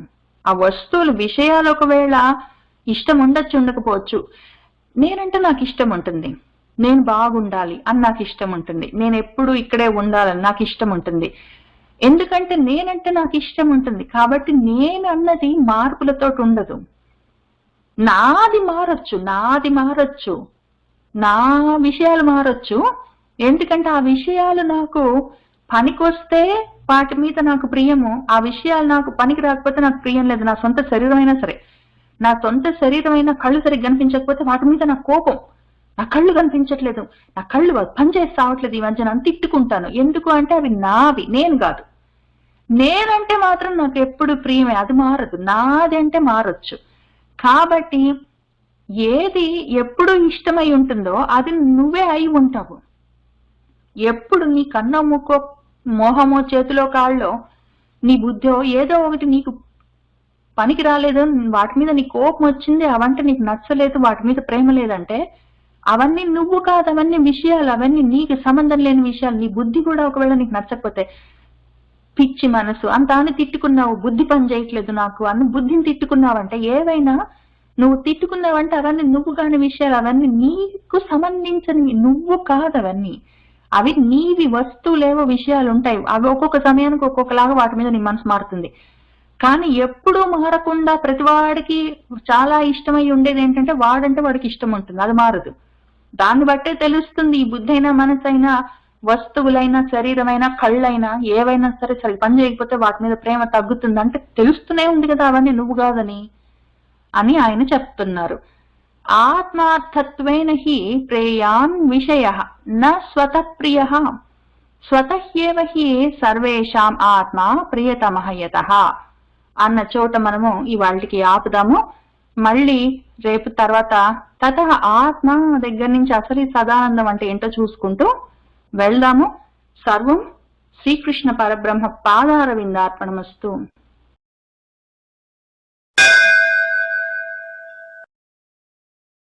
ఆ వస్తువులు విషయాలు ఒకవేళ ఇష్టం ఉండొచ్చు, ఉండకపోవచ్చు. నేనంటే నాకు ఇష్టం ఉంటుంది, నేను బాగుండాలి అని నాకు ఇష్టం ఉంటుంది, నేను ఎప్పుడు ఇక్కడే ఉండాలని నాకు ఇష్టం ఉంటుంది. ఎందుకంటే నేనంటే నాకు ఇష్టం ఉంటుంది కాబట్టి నేను అన్నది మార్పులతో ఉండదు. నాది మారొచ్చు, నా విషయాలు మారొచ్చు. ఎందుకంటే ఆ విషయాలు నాకు పనికొస్తే వాటి మీద నాకు ప్రియము, ఆ విషయాలు నాకు పనికి రాకపోతే నాకు ప్రియం లేదు. నా సొంత శరీరమైనా సరే, నా సొంత శరీరమైనా కళ్ళు సరిగ్గా కనిపించకపోతే వాటి మీద నాకు కోపం. నా కళ్ళు కనిపించట్లేదు, నా కళ్ళు పనిచేసి రావట్లేదు, ఈ మధ్య నన్ను తిట్టుకుంటాను. ఎందుకు అంటే అవి నావి, నేను కాదు. నేనంటే మాత్రం నాకు ఎప్పుడు ప్రియమే, అది మారదు. నాది అంటే మారొచ్చు. కాబట్టి ఏది ఎప్పుడు ఇష్టమై ఉంటుందో అది నువ్వే అయి ఉంటావు. ఎప్పుడు నీ కన్నో ముక్కో మోహమో చేతిలో కాళ్ళో నీ బుద్ధో ఏదో ఒకటి నీకు పనికి రాలేదు, వాటి మీద నీ కోపం వచ్చింది, అవంటే నీకు నచ్చలేదు, వాటి మీద ప్రేమ లేదంటే అవన్నీ నువ్వు కాదు, అవన్నీ విషయాలు, అవన్నీ నీకు సంబంధం లేని విషయాలు. నీ బుద్ధి కూడా ఒకవేళ నీకు నచ్చకపోతే పిచ్చి మనసు అంత అని తిట్టుకున్నావు, బుద్ధి పని చేయట్లేదు నాకు అన్న బుద్ధిని తిట్టుకున్నావంటే, ఏవైనా నువ్వు తిట్టుకున్నావంటే అవన్నీ నువ్వు కాని విషయాలు, అవన్నీ నీకు సంబంధించినవి, నువ్వు కాదు అవన్నీ. అవి నీవి వస్తువులేవో విషయాలు ఉంటాయి. అవి ఒక్కొక్క సమయానికి ఒక్కొక్కలాగా వాటి మీద నీ మనసు మారుతుంది. కానీ ఎప్పుడూ మారకుండా ప్రతివాడికి చాలా ఇష్టమై ఉండేది ఏంటంటే వాడంటే వాడికి ఇష్టం ఉంటుంది, అది మారదు. దాన్ని బట్టే తెలుస్తుంది ఈ బుద్ధైనా మనసైనా వస్తువులైనా శరీరమైనా కళ్ళైనా ఏవైనా సరే సరే పని చేయకపోతే వాటి మీద ప్రేమ తగ్గుతుంది అంటే తెలుస్తూనే ఉంది కదా అవన్నీ నువ్వు కాదని అని ఆయన చెప్తున్నారు. ఆత్మార్థత్వేన హి ప్రేయాన్ విషయ న స్వతః ప్రియ స్వతఃయేవ హి సర్వేషాం ఆత్మ ప్రియతమః యతః అన్న చోట మనము ఇవాళకి ఆపుదాము. మళ్ళీ రేపు తర్వాత తతః ఆత్మ దగ్గర నుంచి అసలు సదానందం అంటే ఏంటో చూసుకుంటూ వెళ్దాము. సర్వం శ్రీకృష్ణ పరబ్రహ్మ పాదారవిందార్పణమస్తు.